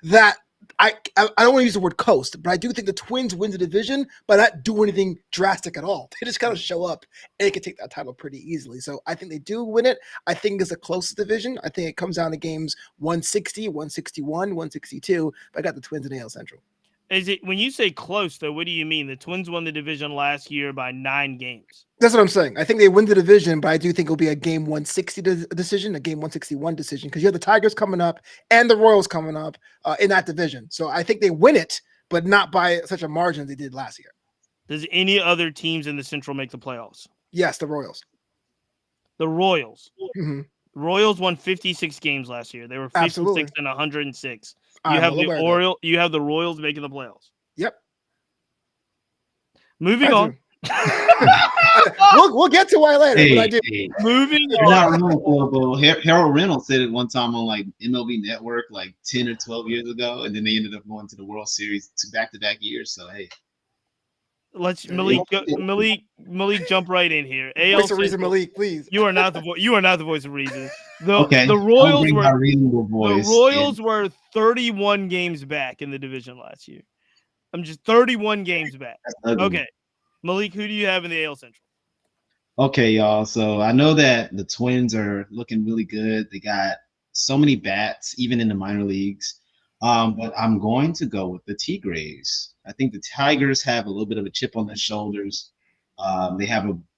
that I don't want to use the word coast, but I do think the Twins win the division, but not do anything drastic at all. They just kind of show up and they can take that title pretty easily. So I think they do win it. I think it's the closest division. I think it comes down to games 160, 161, 162. But I got the Twins in AL Central. Is it when you say close though? What do you mean? The Twins won the division last year by 9 games. That's what I'm saying. I think they win the division, but I do think it'll be a game 160 decision, a game 161 decision, because you have the Tigers coming up and the Royals coming up in that division. So I think they win it, but not by such a margin as they did last year. Does any other teams in the Central make the playoffs? Yes, the Royals. The Royals. Mm-hmm. The Royals won 56 games last year. They were 56 and 106. You have the Royals making the playoffs. Yep. Moving on. we'll get to why later. But I do. Moving You're on. not wrong, Harold Reynolds said it one time on like MLB Network like 10 or 12 years ago, and then they ended up going to the World Series back-to-back years. So hey, let's Malik jump right in here. Voice of reason, Malik, please. You are not the voice of reason. The Royals were 31 games back in the division last year. I'm just 31 games back. Okay. Malik, who do you have in the AL Central? Okay, y'all. So I know that the Twins are looking really good. They got so many bats, even in the minor leagues. But I'm going to go with the Tigres. I think the Tigers have a little bit of a chip on their shoulders. They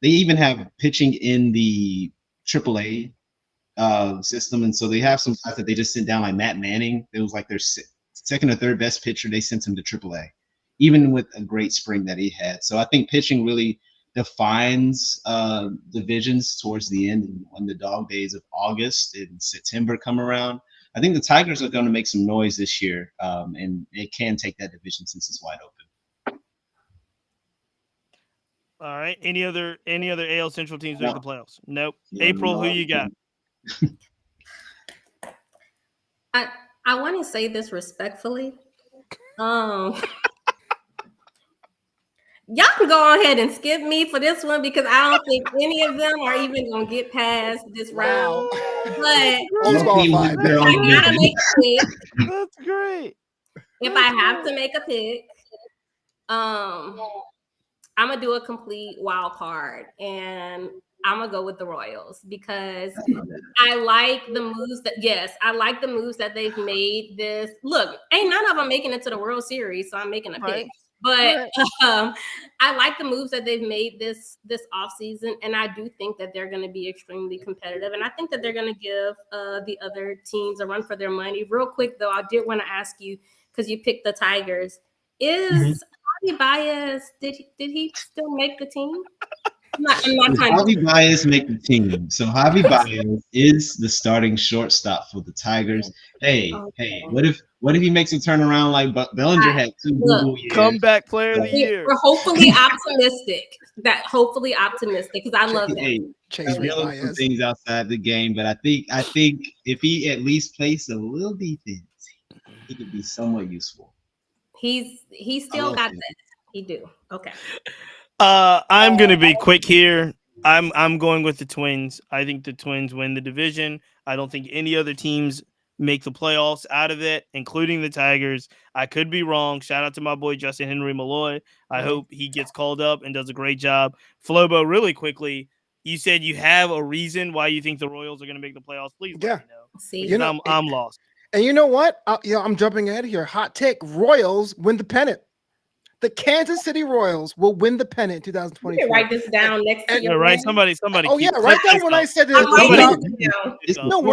even have pitching in the AAA system, and so they have some guys that they just sent down, like Matt Manning. It was like their second or third best pitcher. They sent him to AAA, even with a great spring that he had. So I think pitching really defines divisions towards the end, when the dog days of August and September come around. I think the Tigers are going to make some noise this year, and it can take that division since it's wide open. All right. Any other AL Central teams make the playoffs? Nope. April, who you got? I want to say this respectfully. Y'all can go ahead and skip me for this one, because I don't think any of them are even going to get past this round. But I gotta make a pick. That's great. If I have to make a pick, I'm gonna do a complete wild card, and I'm gonna go with the Royals, because I like the moves that they've made. This look, ain't none of them making it to the World Series, so I'm making a pick. But I like the moves that they've made this offseason, and I do think that they're going to be extremely competitive, and I think that they're going to give the other teams a run for their money. Real quick, though, I did want to ask you, because you picked the Tigers, is Javi Baez, did he still make the team? Javi Baez make the team. So Javi Baez is the starting shortstop for the Tigers. Hey, what if he makes a turnaround like Bellinger had 2 Google years? Comeback player of the year. We're hopefully optimistic. Because I love that. He's dealing some things outside the game, but I think if he at least plays a little defense, he could be somewhat useful. He's still got that. He do. Okay. I'm gonna be quick here. I'm going with the Twins. I think the Twins win the division. I don't think any other teams make the playoffs out of it, including the Tigers. I could be wrong. Shout out to my boy Justin Henry Malloy. I hope he gets called up and does a great job. Flobo, really quickly, you said you have a reason why you think the Royals are going to make the playoffs. Please let me know. See, I'm lost. And you know what? I'm jumping ahead here. Hot take: Royals win the pennant. The Kansas City Royals will win the pennant in 2024. Write this down next to your right. Somebody. Oh yeah, write down when I said that.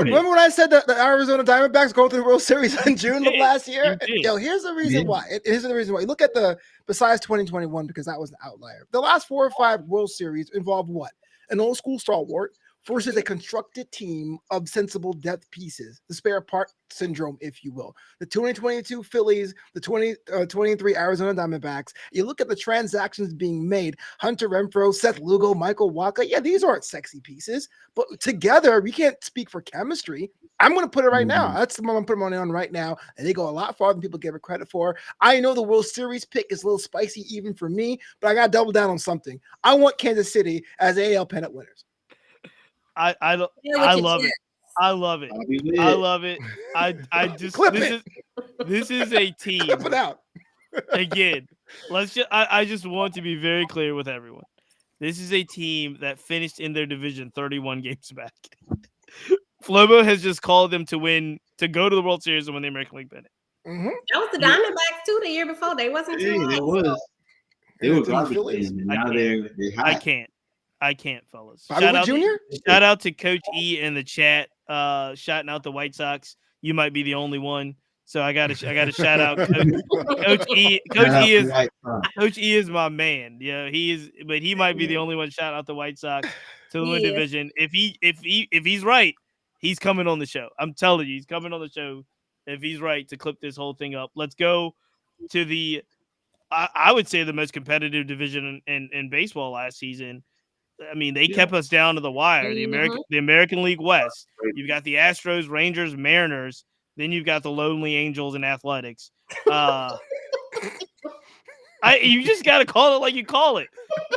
Remember when I said that the Arizona Diamondbacks go through the World Series in June of last year? Yo, here's the reason why. Here's the reason why. Look at besides 2021, because that was an outlier. The last 4 or 5 World Series involved what? An old school stalwart versus a constructed team of sensible depth pieces, the spare part syndrome, if you will. The 2022 Phillies, the 2023 Arizona Diamondbacks. You look at the transactions being made, Hunter Renfroe, Seth Lugo, Michael Wacha. Yeah, these aren't sexy pieces, but together, we can't speak for chemistry. I'm going to put it right now. That's the one I'm putting money on right now, and they go a lot farther than people give it credit for. I know the World Series pick is a little spicy even for me, but I got to double down on something. I want Kansas City as AL pennant winners. I love it. I love it. I love it. I just this is a team. Clip it out. Again, I just want to be very clear with everyone. This is a team that finished in their division 31 games back. Flobo has just called them to go to the World Series and win the American League pennant. Mm-hmm. That was the Diamondbacks too the year before. They wasn't too hot. They were garbage. Now they're hot. I can't, fellas. Shout out to Coach E in the chat, shouting out the White Sox. You might be the only one, so I got to shout out Coach E. Coach E is my man. Yeah, he is, but he might be the only one shouting out the White Sox to win division. If he's right, he's coming on the show. I'm telling you, he's coming on the show. If he's right to clip this whole thing up, let's go to the. I would say the most competitive division in baseball last season. I mean, they kept us down to the wire. The American League West. You've got the Astros, Rangers, Mariners. Then you've got the Lonely Angels and Athletics. You just got to call it like you call it.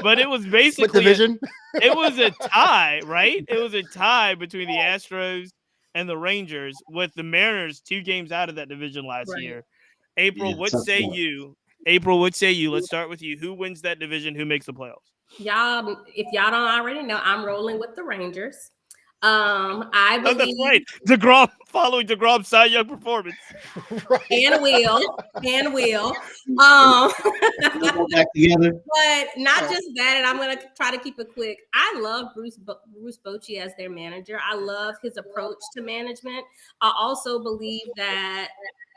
But it was basically it was a tie, right? It was a tie between the Astros and the Rangers, with the Mariners 2 games out of that division last year. April, what say you? Let's start with you. Who wins that division? Who makes the playoffs? Y'all, if y'all don't already know, I'm rolling with the Rangers. I believe that's right. DeGrom following DeGrom's Cy Young performance. And will. Back together. But not just that, and I'm gonna try to keep it quick. I love Bruce Bochy as their manager. I love his approach to management. I also believe that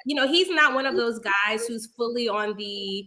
he's not one of those guys who's fully on the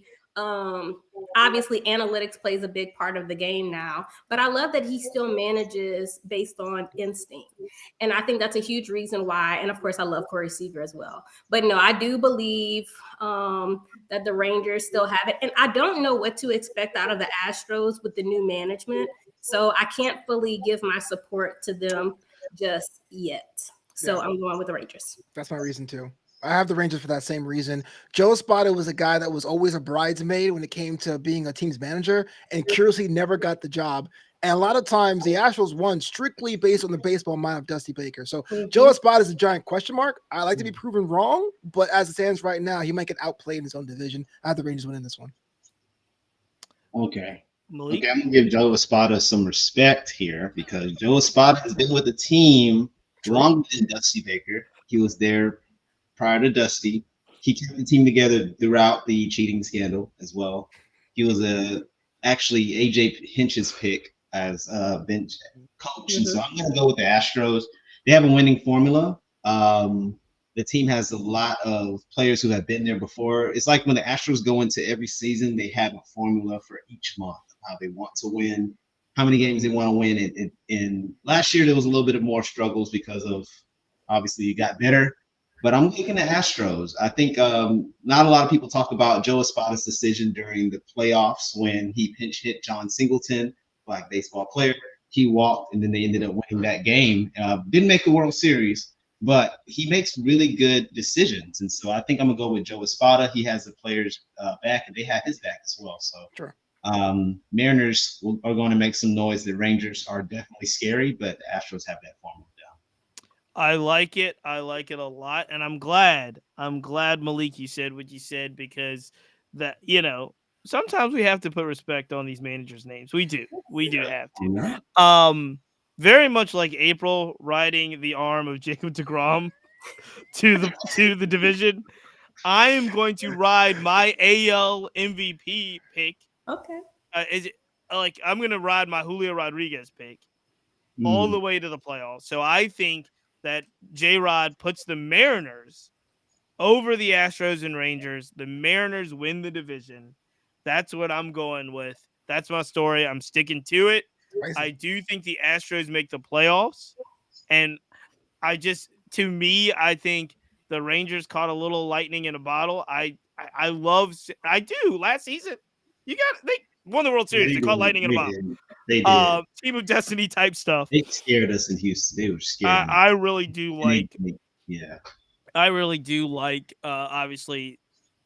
obviously analytics plays a big part of the game now, but I love that he still manages based on instinct. And I think that's a huge reason why. And of course I love Corey Seager as well, but no, I do believe that the Rangers still have it. And I don't know what to expect out of the Astros with the new management. So I can't fully give my support to them just yet. So I'm going with the Rangers. That's my reason too. I have the Rangers for that same reason. Joe Espada was a guy that was always a bridesmaid when it came to being a team's manager, and curiously never got the job. And a lot of times the Astros won strictly based on the baseball mind of Dusty Baker. So Joe Espada is a giant question mark. I like to be proven wrong, but as it stands right now, he might get outplayed in his own division. I have the Rangers winning this one. Okay. Okay, I'm going to give Joe Espada some respect here, because Joe Espada has been with the team longer than Dusty Baker. He was there prior to Dusty. He kept the team together throughout the cheating scandal as well. He was actually AJ Hinch's pick as a bench coach. And so I'm going to go with the Astros. They have a winning formula. The team has a lot of players who have been there before. It's like when the Astros go into every season, they have a formula for each month, how they want to win, how many games they want to win. And last year, there was a little bit of more struggles because of, obviously, you got better. But I'm taking the Astros. I think not a lot of people talk about Joe Espada's decision during the playoffs when he pinch hit John Singleton, black baseball player. He walked, and then they ended up winning that game. Didn't make the World Series, but he makes really good decisions. And so I think I'm going to go with Joe Espada. He has the players back, and they have his back as well. So Mariners are going to make some noise. The Rangers are definitely scary, but the Astros have that formula down. I like it. I like it a lot, and I'm glad. I'm glad, Malik, you said what you said, because that, sometimes we have to put respect on these managers' names. We do. We do have Mhm. to. Very much like April riding the arm of Jacob DeGrom to the division. I am going to ride my AL MVP pick. Okay. Is it like I'm going to ride my Julio Rodriguez pick all Mm. the way to the playoffs? So I think that J Rod puts the Mariners over the Astros and Rangers. The Mariners win the division. That's what I'm going with. That's my story. I'm sticking to it. I do think the Astros make the playoffs, and to me, I think the Rangers caught a little lightning in a bottle. I love, I do. Last season, they won the World Series. They caught lightning in a They bottle. did. They did. Team of Destiny type stuff. They scared us in Houston. They were scaring us. I really do like. Yeah. I really do like. Obviously,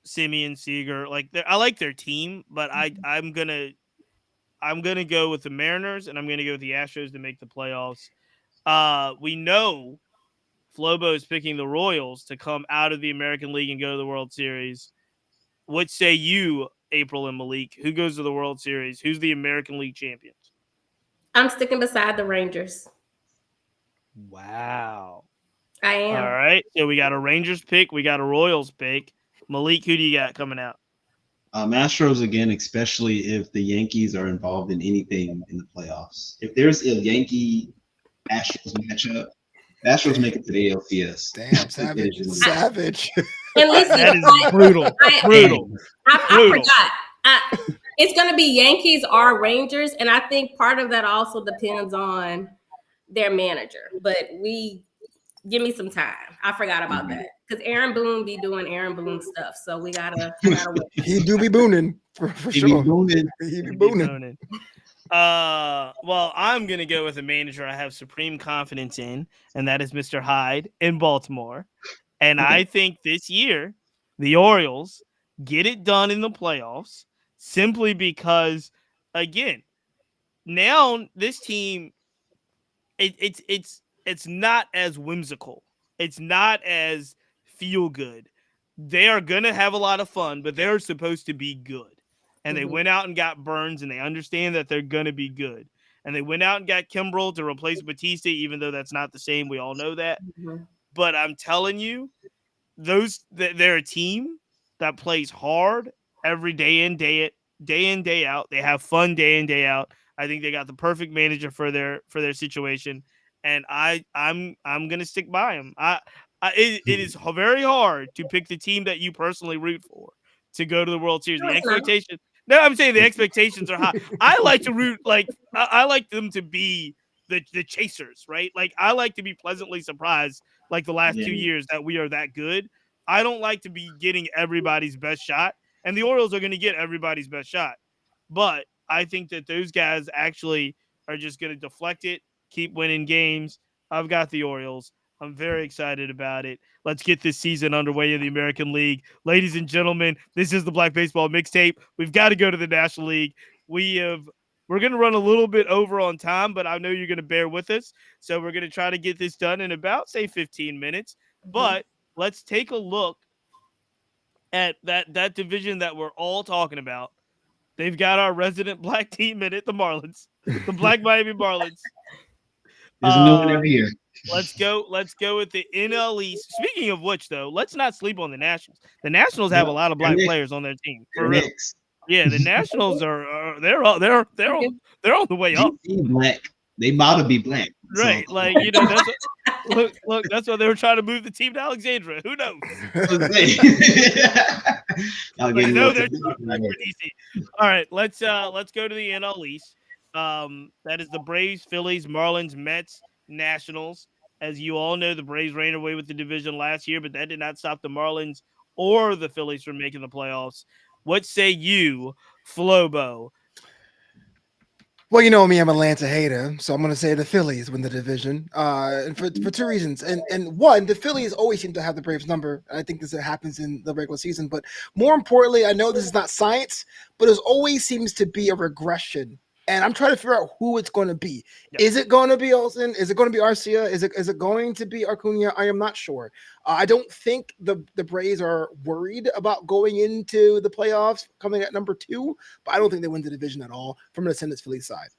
Simeon Seager. I like their team, but I'm gonna go with the Mariners, and I'm gonna go with the Astros to make the playoffs. We know Flobo is picking the Royals to come out of the American League and go to the World Series. What say you, April and Malik? Who goes to the World Series? Who's the American League champions? I'm sticking beside the Rangers. Wow. I am. All right. So we got a Rangers pick. We got a Royals pick. Malik, who do you got coming out? Astros again, especially if the Yankees are involved in anything in the playoffs. If there's a Yankee Astros matchup, the Astros make it to the ALCS. Damn, savage. And listen, that is brutal. Brutal. I forgot. It's going to be Yankees or Rangers, and I think part of that also depends on their manager. But give me some time. I forgot about that because Aaron Boone be doing Aaron Boone stuff, so we gotta wait. He do be booning for sure. He be booning. Well, I'm gonna go with a manager I have supreme confidence in, and that is Mr. Hyde in Baltimore. And I think this year the Orioles get it done in the playoffs simply because, again, now this team, it's not as whimsical. It's not as feel good. They are gonna have a lot of fun, but they're supposed to be good. And they went out and got Burns, and they understand that they're gonna be good. And they went out and got Kimbrel to replace Batista, even though that's not the same. We all know that. But I'm telling you, they're a team that plays hard every day in, day out. They have fun day in, day out. I think they got the perfect manager for their situation, and I'm gonna stick by him. It is very hard to pick the team that you personally root for to go to the World Series. The expectation. No, I'm saying the expectations are high. I like to root I like them to be the chasers, right? Like I like to be pleasantly surprised, like the last 2 years, that we are that good. I don't like to be getting everybody's best shot, and the Orioles are going to get everybody's best shot. But I think that those guys actually are just going to deflect it, keep winning games. I've got the Orioles. I'm very excited about it. Let's get this season underway in the American League. Ladies and gentlemen, this is the Black Baseball Mixtape. We've got to go to the National League. We're going to run a little bit over on time, but I know you're going to bear with us. So we're going to try to get this done in about, say, 15 minutes. But let's take a look at that division that we're all talking about. They've got our resident black team in it, the Marlins, the Black Miami Marlins. There's a new one every year. Let's go with the NL East. Speaking of which, though, let's not sleep on the Nationals. The Nationals have a lot of black players on their team. For real. Yeah, the Nationals they're on the way up. Black. They about to be black. Right. So. Like, look, that's why they were trying to move the team to Alexandria. Who knows? All right, let's go to the NL East. That is the Braves, Phillies, Marlins, Mets, Nationals. As you all know, the Braves ran away with the division last year, but that did not stop the Marlins or the Phillies from making the playoffs. What say you, Flobo? Well, you know me, I'm an Atlanta hater, so I'm going to say the Phillies win the division, and for two reasons. And one, the Phillies always seem to have the Braves number. I think this happens in the regular season. But more importantly, I know this is not science, but there always seems to be a regression And I'm trying to figure out who it's going to be. Yep. Is it going to be Olsen? Is it going to be Arcia? Is it going to be Acuna? I am not sure. I don't think the Braves are worried about going into the playoffs coming at number 2, but I don't think they win the division at all from an Ascendants Phillies side.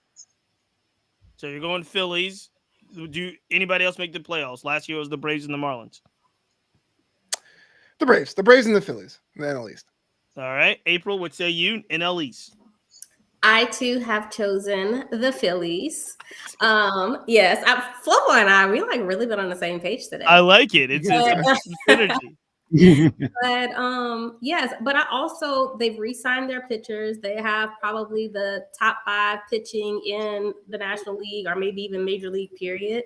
So you're going Phillies. Do anybody else make the playoffs? Last year was the Braves and the Marlins. The Braves and the Phillies, the NL East. All right. April, what say you? NL East. I too have chosen the Phillies. Yes, Flobo and I, we like really been on the same page today. I like it. It's synergy. But yes, but I also they've re-signed their pitchers. They have probably the top 5 pitching in the National League or maybe even Major League period.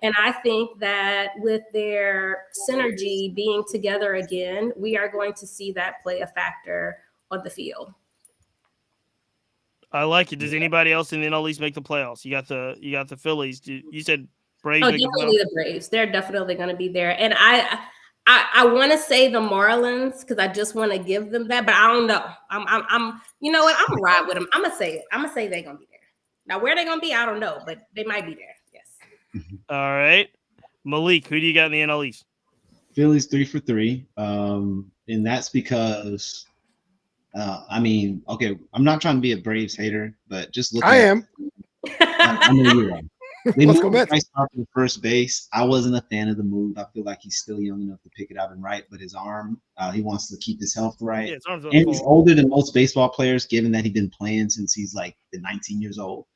And I think that with their synergy being together again, we are going to see that play a factor on the field. I like it. Does anybody else in the NL East make the playoffs? You got the Phillies. You said Braves. Oh, definitely the Braves. They're definitely going to be there. And I want to say the Marlins because I just want to give them that, but I don't know. I'm you know what? I'm gonna ride with them. I'm gonna say it. I'm gonna say they're gonna be there. Now where they're gonna be, I don't know, but they might be there. Yes. All right, Malik, who do you got in the NL East? Phillies 3 for 3, and that's because I mean, okay, I'm not trying to be a Braves hater, but just look. I am. I know you are. They Let's moved go Mets. Bryce Harper to first base. I wasn't a fan of the move. I feel like he's still young enough to pick it out and right, but his arm, he wants to keep his health right. Yeah, his arm's and he's older than most baseball players, given that he's been playing since he's like 19 years old.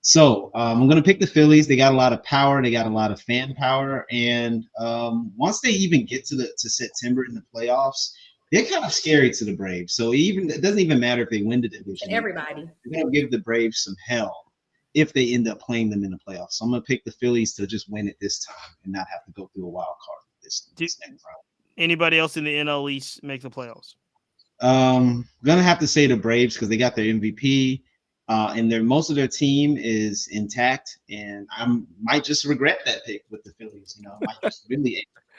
So I'm going to pick the Phillies. They got a lot of power. They got a lot of fan power. And once they even get to September in the playoffs, they're kind of scary to the Braves. So it doesn't even matter if they win the division. Everybody. They're going to give the Braves some hell if they end up playing them in the playoffs. So I'm going to pick the Phillies to just win it this time and not have to go through a wild card this next round. Anybody else in the NL East make the playoffs? Going to have to say the Braves because they got their MVP. And most of their team is intact, and I might just regret that pick with the Phillies. You know,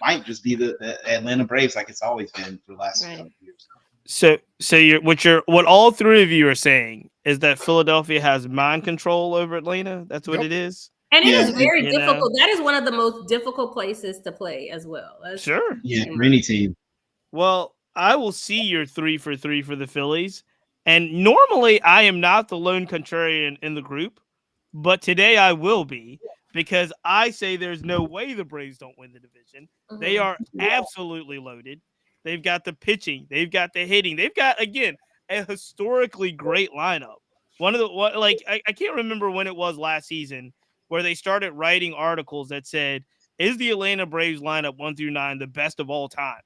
might just be the Atlanta Braves like it's always been for the last couple years. So what all three of you are saying is that Philadelphia has mind control over Atlanta. That's what it is. And it is very difficult. That is one of the most difficult places to play as well. Sure. Yeah, for any team. Well, I will see your 3 for 3 for the Phillies. And normally I am not the lone contrarian in the group, but today I will be because I say there's no way the Braves don't win the division. Mm-hmm. They are absolutely loaded. They've got the pitching. They've got the hitting. They've got, again, a historically great lineup. I can't remember when it was last season where they started writing articles that said, is the Atlanta Braves lineup 1 through 9 the best of all time?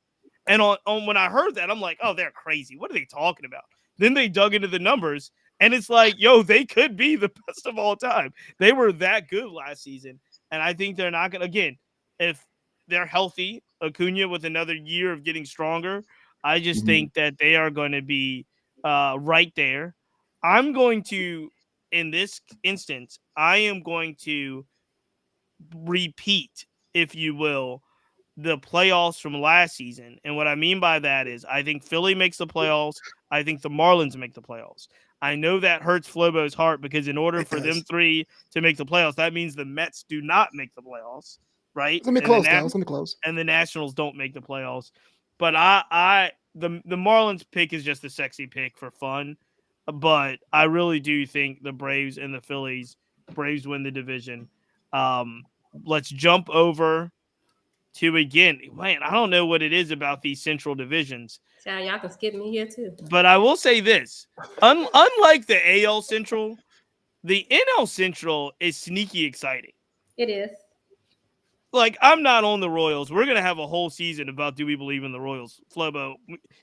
And on when I heard that, I'm like, oh, they're crazy. What are they talking about? Then they dug into the numbers, and it's like, yo, they could be the best of all time. They were that good last season, and I think they're not going to, again, if they're healthy, Acuna with another year of getting stronger, I just think that they are going to be right there. I'm going to, in this instance, I am going to repeat, if you will, the playoffs from last season. And what I mean by that is I think Philly makes the playoffs. I think the Marlins make the playoffs. I know that hurts Flobo's heart because in order for them 3 to make the playoffs, that means the Mets do not make the playoffs, right? Let me close. And the Nationals don't make the playoffs. But the Marlins pick is just a sexy pick for fun. But I really do think the Braves and the Phillies, Braves win the division. Let's jump over to again, man, I don't know what it is about these central divisions. So y'all can skip me here too. But I will say this. Unlike the AL Central, the NL Central is sneaky exciting. It is. Like, I'm not on the Royals. We're going to have a whole season about do we believe in the Royals. Flobo,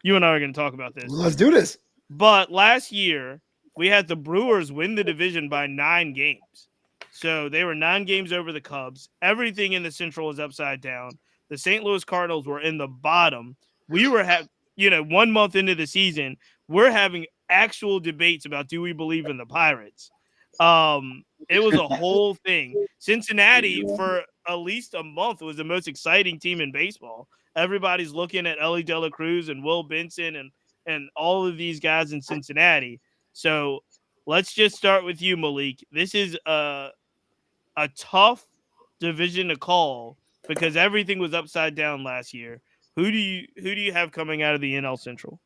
you and I are going to talk about this. Let's do this. But last year, we had the Brewers win the division by 9 games. So they were 9 games over the Cubs. Everything in the Central is upside down. The St. Louis Cardinals were in the bottom. We were 1 month into the season, we're having actual debates about do we believe in the Pirates. It was a whole thing. Cincinnati for at least a month was the most exciting team in baseball. Everybody's looking at Ellie De La Cruz and Will Benson and all of these guys in Cincinnati. So let's just start with you, Malik. This is a tough division to call because everything was upside down last year. Who do you have coming out of the NL Central?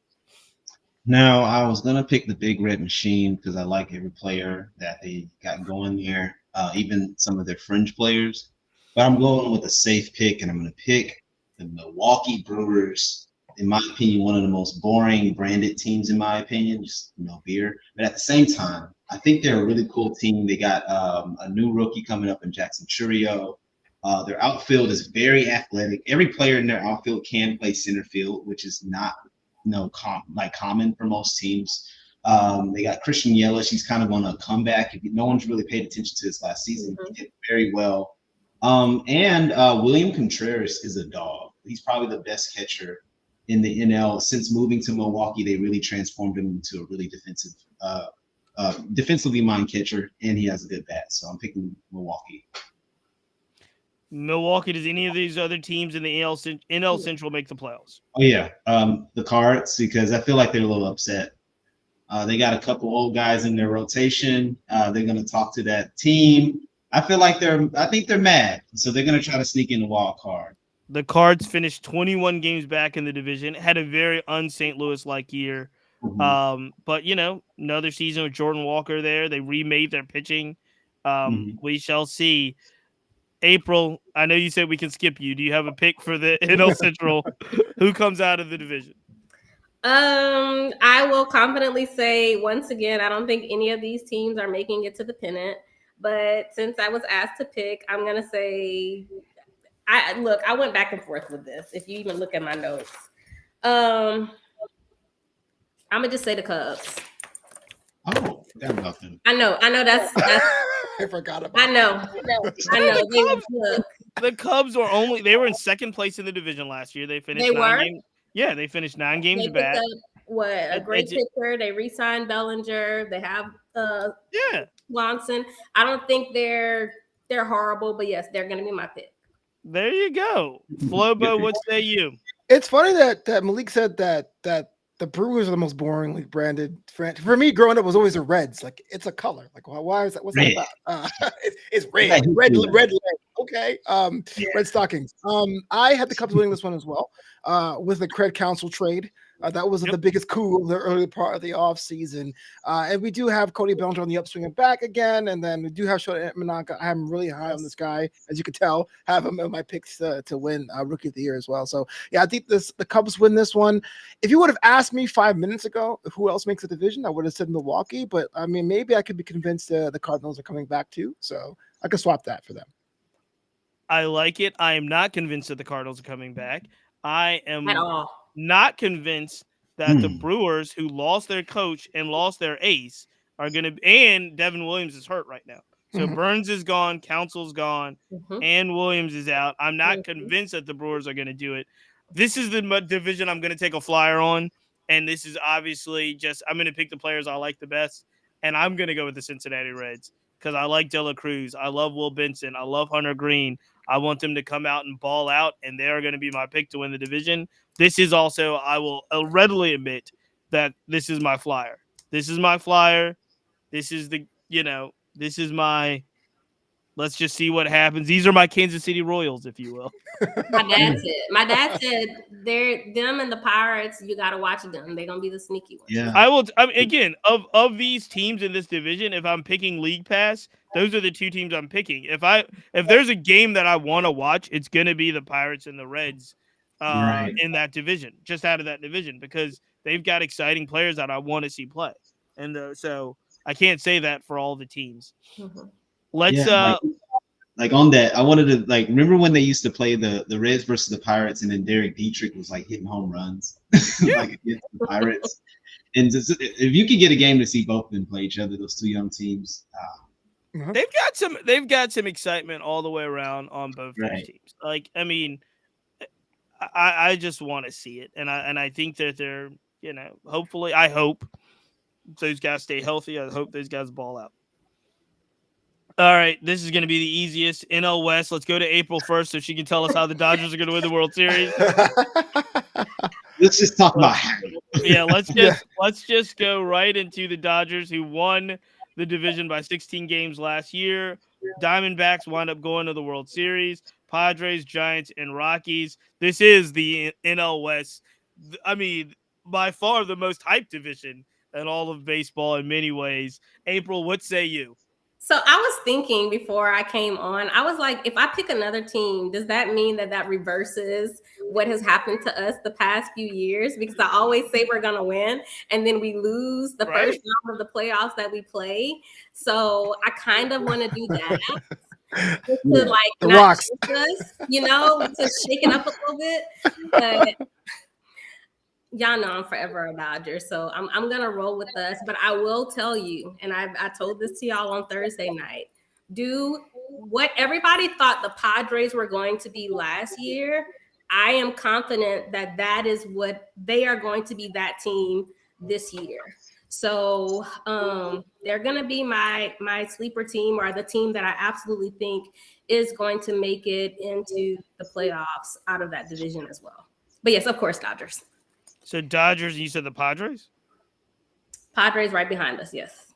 Now, I was gonna pick the Big Red Machine because I like every player that they got going there, even some of their fringe players. But I'm going with a safe pick, and I'm gonna pick the Milwaukee Brewers. In my opinion, one of the most boring branded teams, in my opinion, just beer. But at the same time, I think they're a really cool team. They got a new rookie coming up in Jackson Churio. Their outfield is very athletic. Every player in their outfield can play center field, which is not common for most teams. They got Christian Yelich. He's kind of on a comeback. No one's really paid attention to his last season. He did very well. And William Contreras is a dog. He's probably the best catcher in the NL. Since moving to Milwaukee, they really transformed him into a really defensively minded catcher, and he has a good bat. So I'm picking Milwaukee. Milwaukee, does any of these other teams in the NL Central make the playoffs? Oh, yeah. The Cards, because I feel like they're a little upset. They got a couple old guys in their rotation. They're going to talk to that team. I think they're mad. So they're going to try to sneak in the wild card. The Cards finished 21 games back in the division, had a very un-St. Louis-like year. Mm-hmm. But, another season with Jordan Walker there. They remade their pitching. We shall see. April, I know you said we can skip you. Do you have a pick for the NL Central? Who comes out of the division? I will confidently say, once again, I don't think any of these teams are making it to the pennant. But since I was asked to pick, I'm going to say, I went back and forth with this. If you even look at my notes, I'm going to just say the Cubs. Oh, forgot about them. I know. That's I forgot about. I know. The Cubs they were in second place in the division last year. They finished. They finished 9 games back. A great pitcher. They re-signed Bellinger. They have Swanson. I don't think they're horrible, but yes, they're going to be my pick. There you go, Flobo. What say you? It's funny that Malik said that the Brewers are the most boringly branded franchise. For me, growing up, was always the Reds. Like, it's a color. Like, why is that? What's that about? It's red. Red. Okay. Red Stockings. I had the Cubs winning this one as well. With the Craig Council trade. That was the biggest coup of the early part of the offseason. And we do have Cody Bellinger on the upswing and back again. And then we do have Shota Manaka. I'm really high on this guy, as you can tell. Have him in my picks to win Rookie of the Year as well. So, yeah, I think the Cubs win this one. If you would have asked me 5 minutes ago who else makes a division, I would have said Milwaukee. But, I mean, maybe I could be convinced the Cardinals are coming back too. So I could swap that for them. I like it. I am not convinced that the Cardinals are coming back. I am at all not convinced that the Brewers, who lost their coach and lost their ace, are going to – and Devin Williams is hurt right now. So Burns is gone, Council's gone, and Williams is out. I'm not convinced that the Brewers are going to do it. This is the division I'm going to take a flyer on, and this is obviously just – I'm going to pick the players I like the best, and I'm going to go with the Cincinnati Reds because I like De La Cruz. I love Will Benson. I love Hunter Green. I want them to come out and ball out, and they're going to be my pick to win the division. This is also, I will readily admit that this is my flyer. This is my flyer. This is this is my, let's just see what happens. These are my Kansas City Royals, if you will. My dad said they're them and the Pirates. You got to watch them. They're going to be the sneaky ones. Yeah. I will, again, of these teams in this division, if I'm picking League Pass, those are the two teams I'm picking. If there's a game that I want to watch, it's going to be the Pirates and the Reds in that division, just out of that division, because they've got exciting players that I want to see play. And so I can't say that for all the teams. Let's like on that, I wanted to remember when they used to play the Reds versus the Pirates, and then Derek Dietrich was hitting home runs against the Pirates. And if you could get a game to see both of them play each other, those two young teams. They've got some excitement all the way around on both those teams. I just want to see it, and I think that they're hopefully, I hope those guys stay healthy. I hope those guys ball out. All right, this is going to be the easiest. NL West. Let's go to April 1st so she can tell us how the Dodgers are going to win the World Series. Let's just talk about Harry. Yeah, let's just go right into the Dodgers, who won the division by 16 games last year. Diamondbacks wind up going to the World Series. Padres, Giants, and Rockies. This is the NL West. I mean, by far the most hyped division in all of baseball in many ways. April, what say you? So I was thinking before I came on, I was like, if I pick another team, does that mean that that reverses what has happened to us the past few years? Because I always say we're going to win, and then we lose the first round of the playoffs that we play. So I kind of want to do that. Just to like the not rocks. jinx us, to shake it up a little bit. But y'all know I'm forever a Dodger, so I'm gonna roll with us. But I will tell you, and I told this to y'all on Thursday night. Do what everybody thought the Padres were going to be last year. I am confident that that is what they are going to be, that team this year. So they're gonna be my sleeper team, or the team that I absolutely think is going to make it into the playoffs out of that division as well. But yes, of course, Dodgers. So Dodgers, you said the Padres? Padres right behind us, yes.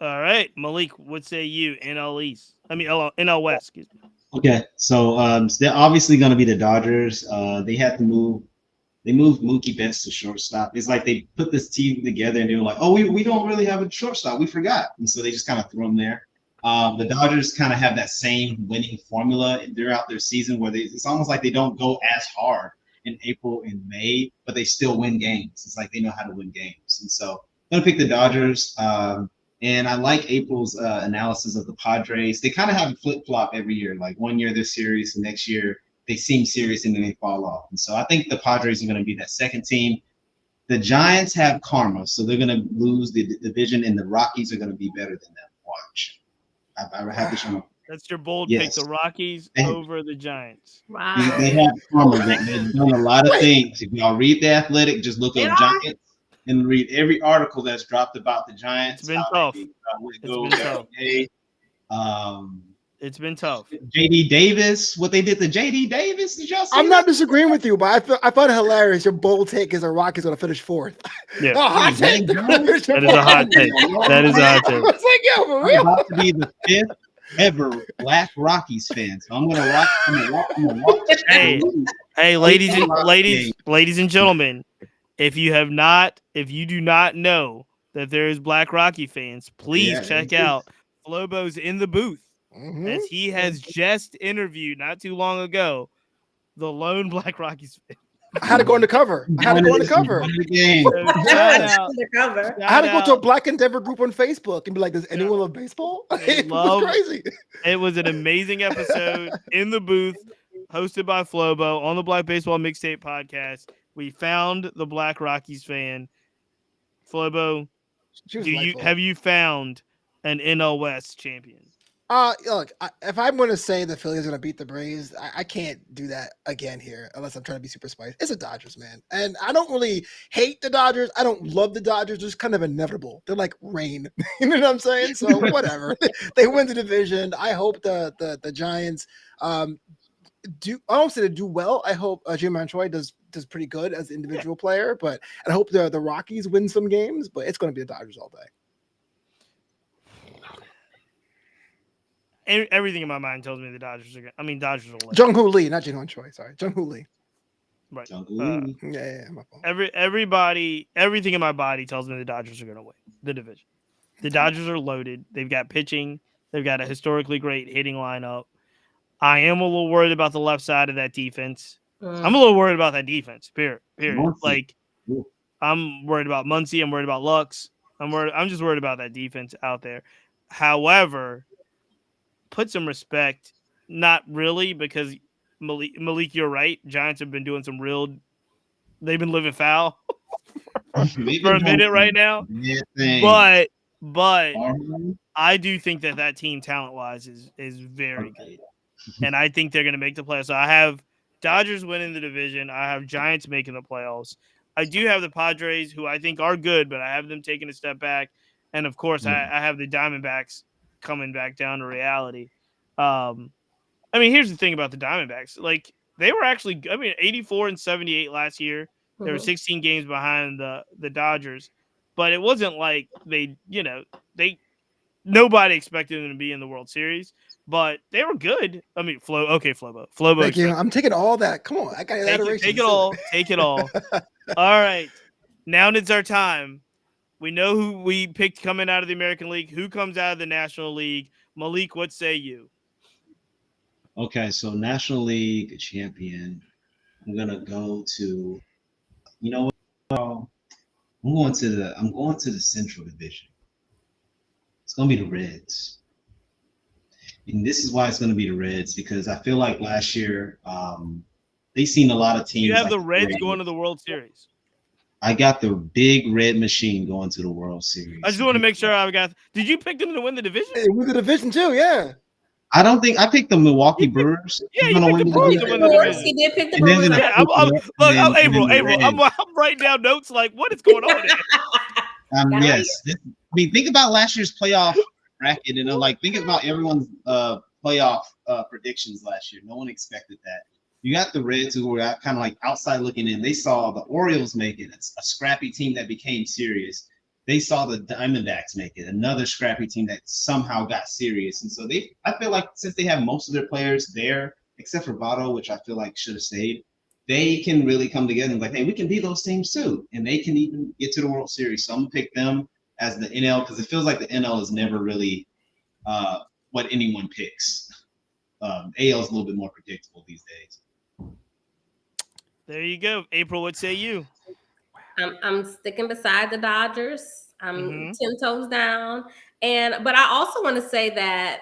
All right. Malik, what say you? NL East. I mean, NL West, excuse me. Okay, so they're obviously going to be the Dodgers. They had to move. They moved Mookie Betts to shortstop. It's like they put this team together and they were like, "Oh, we don't really have a shortstop. We forgot," and so they just kind of threw him there. The Dodgers kind of have that same winning formula throughout their season, where it's almost like they don't go as hard in April and May, but they still win games. It's like they know how to win games, and so I'm gonna pick the Dodgers. And I like April's analysis of the Padres. They kind of have a flip-flop every year. Like one year they're serious, and next year they seem serious, and then they fall off. And so I think the Padres are going to be that second team. The Giants have karma, so they're going to lose the division, and the Rockies are going to be better than them. Watch. I have this one. That's your bold pick, the Rockies over the Giants. Wow. They have karma. They've done a lot of things. If y'all read The Athletic, just look up Giants and read every article that's dropped about the Giants. It's been tough. It's been tough. JD Davis, what they did to JD Davis, did y'all see? I'm not disagreeing with you, but I found it hilarious. Your bold take is the Rockies going to finish fourth. Yeah, hot take. That is a hot take. That is a hot take. I was like, yo, for real. I'm about to be the fifth ever Black Rockies fan, so I'm gonna watch. Hey, ladies and gentlemen, if you do not know that there is Black Rocky fans, please check out Flobo's in the booth, as he has just interviewed not too long ago the lone Black Rockies fan. I had to go undercover. I had to go to a Black Endeavor group on Facebook and be like, "Does anyone love baseball?" It was crazy. It was an amazing episode in the booth, hosted by Flobo on the Black Baseball Mixtape podcast. We found the Black Rockies fan. Flobo, have you found an NL West champion? Look, if I'm going to say the Phillies are going to beat the Braves, I can't do that again here unless I'm trying to be super spicy. It's the Dodgers, man. And I don't really hate the Dodgers. I don't love the Dodgers. They're just kind of inevitable. They're like rain. You know what I'm saying? So whatever. They win the division. I hope the Giants I don't say they do well. I hope Jim Mantroy does pretty good as an individual player, but I hope the Rockies win some games, but it's going to be the Dodgers all day. Everything in my mind tells me the Dodgers are. Dodgers will win. Jung-Hoo Lee, not Jin-Hwan Choi. Sorry, Jung-Hoo Lee. Right. My fault. Everything in my body tells me the Dodgers are going to win the division. The Dodgers are loaded. They've got pitching. They've got a historically great hitting lineup. I am a little worried about the left side of that defense. I'm a little worried about that defense. Period. Like, I'm worried about Muncy. I'm worried about Lux. I'm just worried about that defense out there. However, put some respect. Not really, because Malik, you're right. Giants have been doing some real. They've been living foul for a minute right now. But I do think that team talent wise is very good, and I think they're going to make the playoffs. So I have Dodgers winning the division. I have Giants making the playoffs. I do have the Padres, who I think are good, but I have them taking a step back, and of course I have the Diamondbacks coming back down to reality. Here's the thing about the Diamondbacks. Like, they were actually, 84 and 78 last year. They were 16 games behind the Dodgers, but it wasn't like nobody expected them to be in the World Series, but they were good. I mean, Flobo. Thank you. I'm taking all that. Come on, I got adoration. Take it all. Take it all. All right. Now it's our time. We know who we picked coming out of the American League. Who comes out of the National League? Malik, what say you? Okay, so National League champion. I'm gonna go to. You know what? I'm going to the Central Division. It's gonna be the Reds. And this is why it's going to be the Reds, because I feel like last year they seen a lot of teams. You have the Reds going to the World Series. I got the big red machine going to the World Series. I just want to make sure I got. Did you pick them to win the division? Hey, win the division too, yeah. I don't think I picked the Milwaukee Brewers. Yeah, you picked the Brewers to win the division. He did pick the Brewers. Yeah, I'm April. I'm writing down notes like, what is going on here? Yes. I mean, think about last year's playoff bracket, and like think about everyone's playoff predictions last year. No one expected that. You got the Reds, who were kind of like outside looking in. They saw the Orioles make it, a scrappy team that became serious. They saw the Diamondbacks make it, another scrappy team that somehow got serious. And so I feel like since they have most of their players there, except for Votto, which I feel like should have stayed, they can really come together and be like, hey, we can beat those teams too. And they can even get to the World Series. So I'm going to pick them as the NL, because it feels like the NL is never really what anyone picks. AL is a little bit more predictable these days. There you go. April, what say you? I'm sticking beside the Dodgers. I'm 10 toes down. But I also want to say that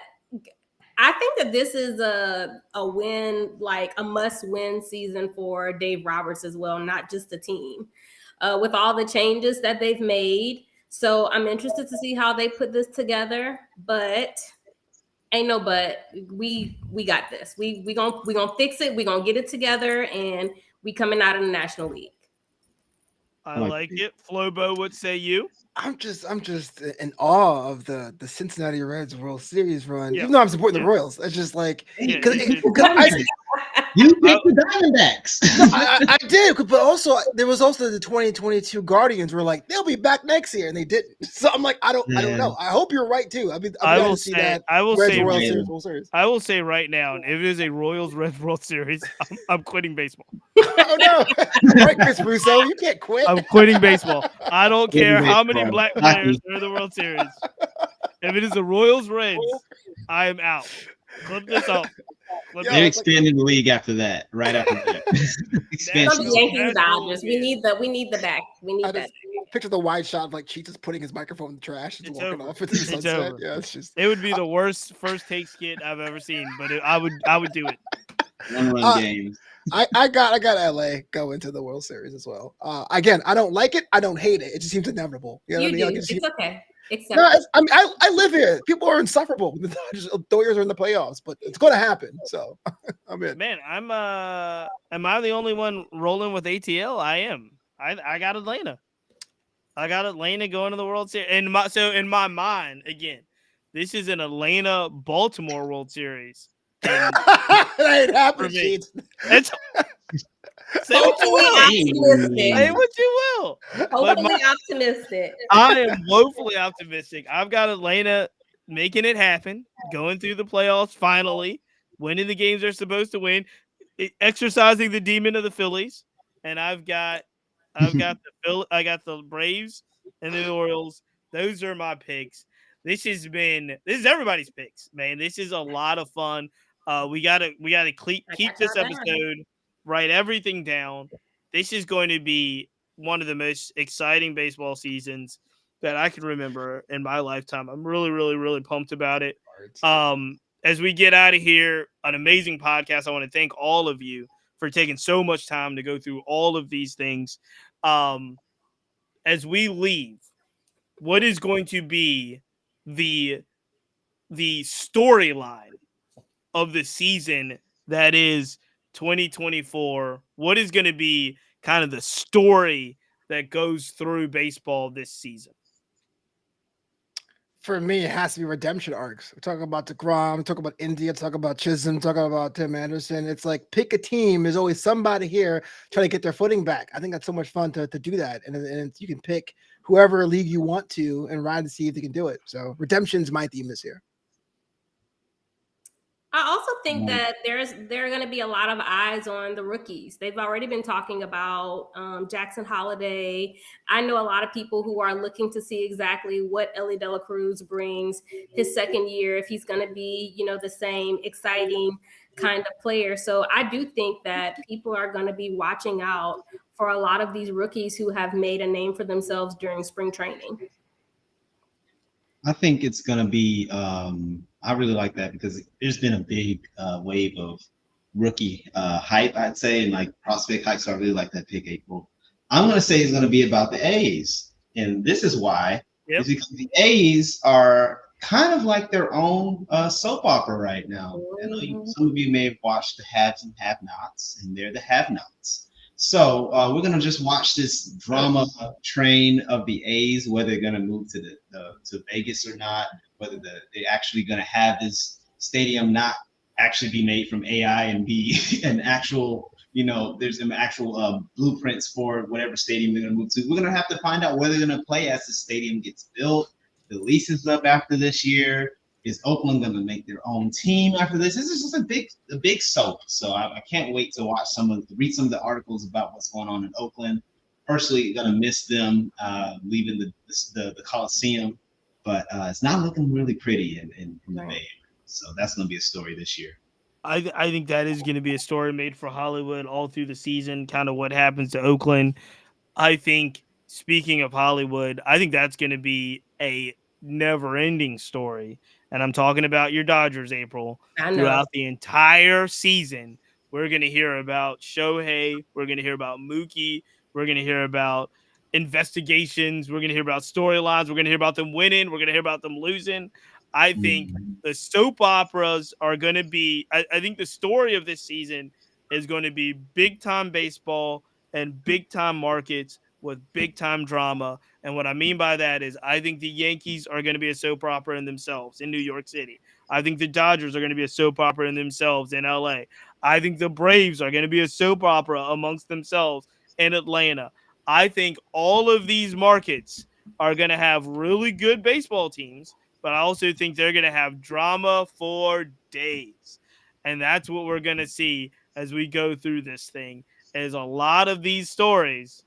I think that this is a win, like a must-win season for Dave Roberts as well, not just the team. With all the changes that they've made. So I'm interested to see how they put this together. But ain't no but. We got this. We gonna fix it. We gonna get it together, and we coming out of the National League. I like it. Flobo, what say you? I'm just in awe of the Cincinnati Reds World Series run. Even though I'm supporting the Royals, it's just like you picked the Diamondbacks. I did, but also there was also the 2022 Guardians were like they'll be back next year, and they didn't. So I'm like, I don't know. I hope you're right too. I will say right now, if it is a Royals Reds World Series, I'm quitting baseball. Oh no, right, Chris Russo, you can't quit. I'm quitting baseball. I don't care how many black players are in the World Series. If it is the Royals Reds, I am out. Clip this up. They're expanding the league after that. Right after that. Expansion. Yankees, Dodgers. We need the back. We need that. Picture the wide shot of like Cheetah's putting his microphone in the trash and walking off into the sunset. Over. Yeah, it's just. It would be the worst first take skit I've ever seen, but I would do it. One-run games. I got LA go into the World Series as well. Again, I don't like it. I don't hate it. It just seems inevitable. You know what I mean? Do. Like, it's okay. No, I live here. People are insufferable. The Dodgers are in the playoffs, but it's going to happen. So I'm in. Man, am I the only one rolling with ATL? I am. I got Atlanta. I got Atlanta going to the World Series. So in my mind, again, this is an Atlanta Baltimore World Series. That ain't happening. Say what you will. Say what you will. Hopefully optimistic. I am woefully optimistic. I've got Atlanta making it happen, going through the playoffs finally, winning the games they're supposed to win, exercising the demon of the Phillies, and I've got the Braves and the Orioles. Those are my picks. This is everybody's picks, man. This is a lot of fun. We gotta keep this episode. Write everything down. This is going to be one of the most exciting baseball seasons that I can remember in my lifetime. I'm really, really, really pumped about it. As we get out of here, an amazing podcast. I want to thank all of you for taking so much time to go through all of these things. As we leave, what is going to be the storyline of the season that is 2024? What is going to be kind of the story that goes through baseball this season? For me, it has to be redemption arcs. We're talking about DeGrom, talk about India, talk about Chisholm, talking about Tim Anderson. It's like pick a team. There's always somebody here trying to get their footing back. I think that's so much fun to do that. And you can pick whoever league you want to and ride to see if they can do it. So redemption's my theme this year. I also think that there are going to be a lot of eyes on the rookies. They've already been talking about Jackson Holiday. I know a lot of people who are looking to see exactly what Ellie De La Cruz brings his second year, if he's going to be, the same exciting kind of player. So I do think that people are going to be watching out for a lot of these rookies who have made a name for themselves during spring training. I think it's going to be, I really like that because there's been a big wave of rookie hype, I'd say, and like prospect hype. So I really like that pick, April. I'm going to say it's going to be about the A's. And this is why. Yep. Is because the A's are kind of like their own soap opera right now. And some of you may have watched the Haves and Have-Nots, and they're the Have-Nots. So we're gonna just watch this drama train of the A's, whether they're gonna move to to Vegas or not, whether they're actually gonna have this stadium not actually be made from AI and be an actual, there's some actual blueprints for whatever stadium they're gonna move to. We're gonna have to find out where they're gonna play as the stadium gets built. The lease is up after this year. Is Oakland going to make their own team after this? This is just a big soap. So I can't wait to read some of the articles about what's going on in Oakland. Personally, going to miss them leaving the Coliseum, but it's not looking really pretty in the Bay Area. So that's going to be a story this year. I think that is going to be a story made for Hollywood all through the season. Kind of what happens to Oakland. I think, speaking of Hollywood, I think that's going to be a never-ending story. And I'm talking about your Dodgers, April. Throughout the entire season, we're going to hear about Shohei. We're going to hear about Mookie. We're going to hear about investigations. We're going to hear about storylines. We're going to hear about them winning. We're going to hear about them losing. I think the soap operas are going to be – I think the story of this season is going to be big-time baseball and big-time markets with big-time drama. And what I mean by that is I think the Yankees are going to be a soap opera in themselves in New York City. I think the Dodgers are going to be a soap opera in themselves in LA. I think the Braves are going to be a soap opera amongst themselves in Atlanta. I think all of these markets are going to have really good baseball teams, but I also think they're going to have drama for days. And that's what we're going to see as we go through this thing, is a lot of these stories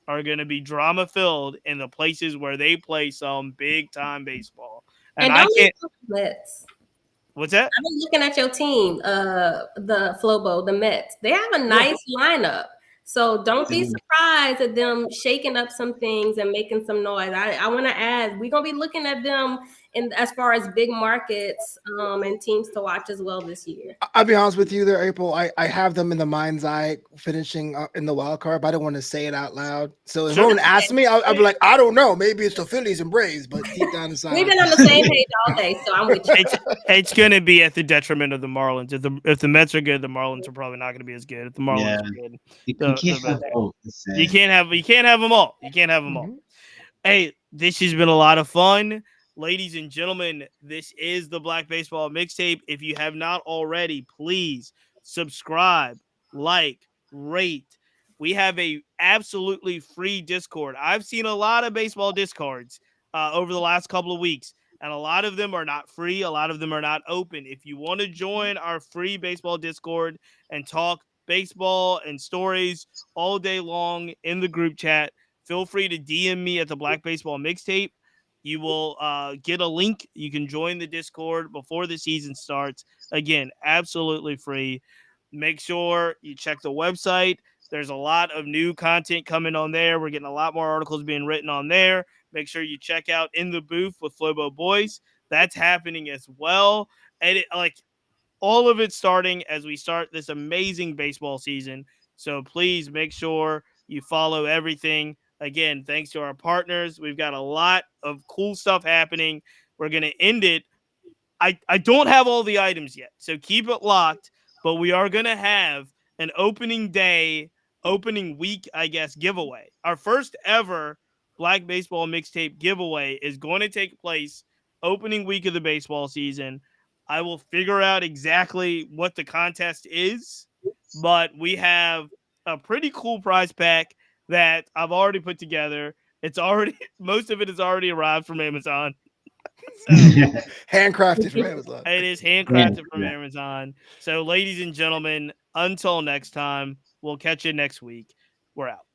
are going to be drama filled in the places where they play some big time baseball. And I can't. What's that? I've been looking at your team, the Flobo, the Mets. They have a nice lineup. So don't be surprised at them shaking up some things and making some noise. I want to add, we're going to be looking at them as far as big markets and teams to watch as well this year. I'll be honest with you there, April. I have them in the mind's eye finishing in the wild card, but I don't want to say it out loud. So if someone asks me, I'll be like, I don't know. Maybe it's the Phillies and Braves, but deep down inside. We've been on the same page all day, so I'm with you. It's going to be at the detriment of the Marlins. If the Mets are good, the Marlins are probably not going to be as good. If the Marlins are good, you can't have them all. You can't have them all. You can't have them all. Hey, this has been a lot of fun. Ladies and gentlemen, this is the Black Baseball Mixtape. If you have not already, please subscribe, like, rate. We have a absolutely free Discord. I've seen a lot of baseball Discords over the last couple of weeks, and a lot of them are not free. A lot of them are not open. If you want to join our free baseball Discord and talk baseball and stories all day long in the group chat, feel free to DM me at the Black Baseball Mixtape. You will get a link. You can join the Discord before the season starts. Again, absolutely free. Make sure you check the website. There's a lot of new content coming on there. We're getting a lot more articles being written on there. Make sure you check out In the Booth with Flobo Boys. That's happening as well. And all of it starting as we start this amazing baseball season. So please make sure you follow everything. Again, thanks to our partners. We've got a lot of cool stuff happening. We're going to end it. I don't have all the items yet, so keep it locked. But we are going to have an opening week, I guess, giveaway. Our first ever Black Baseball Mixtape giveaway is going to take place opening week of the baseball season. I will figure out exactly what the contest is, but we have a pretty cool prize pack that I've already put together. It's already most of it has already arrived from Amazon. So handcrafted from Amazon. it is handcrafted from Amazon. So, ladies and gentlemen, until next time, we'll catch you next week. We're out.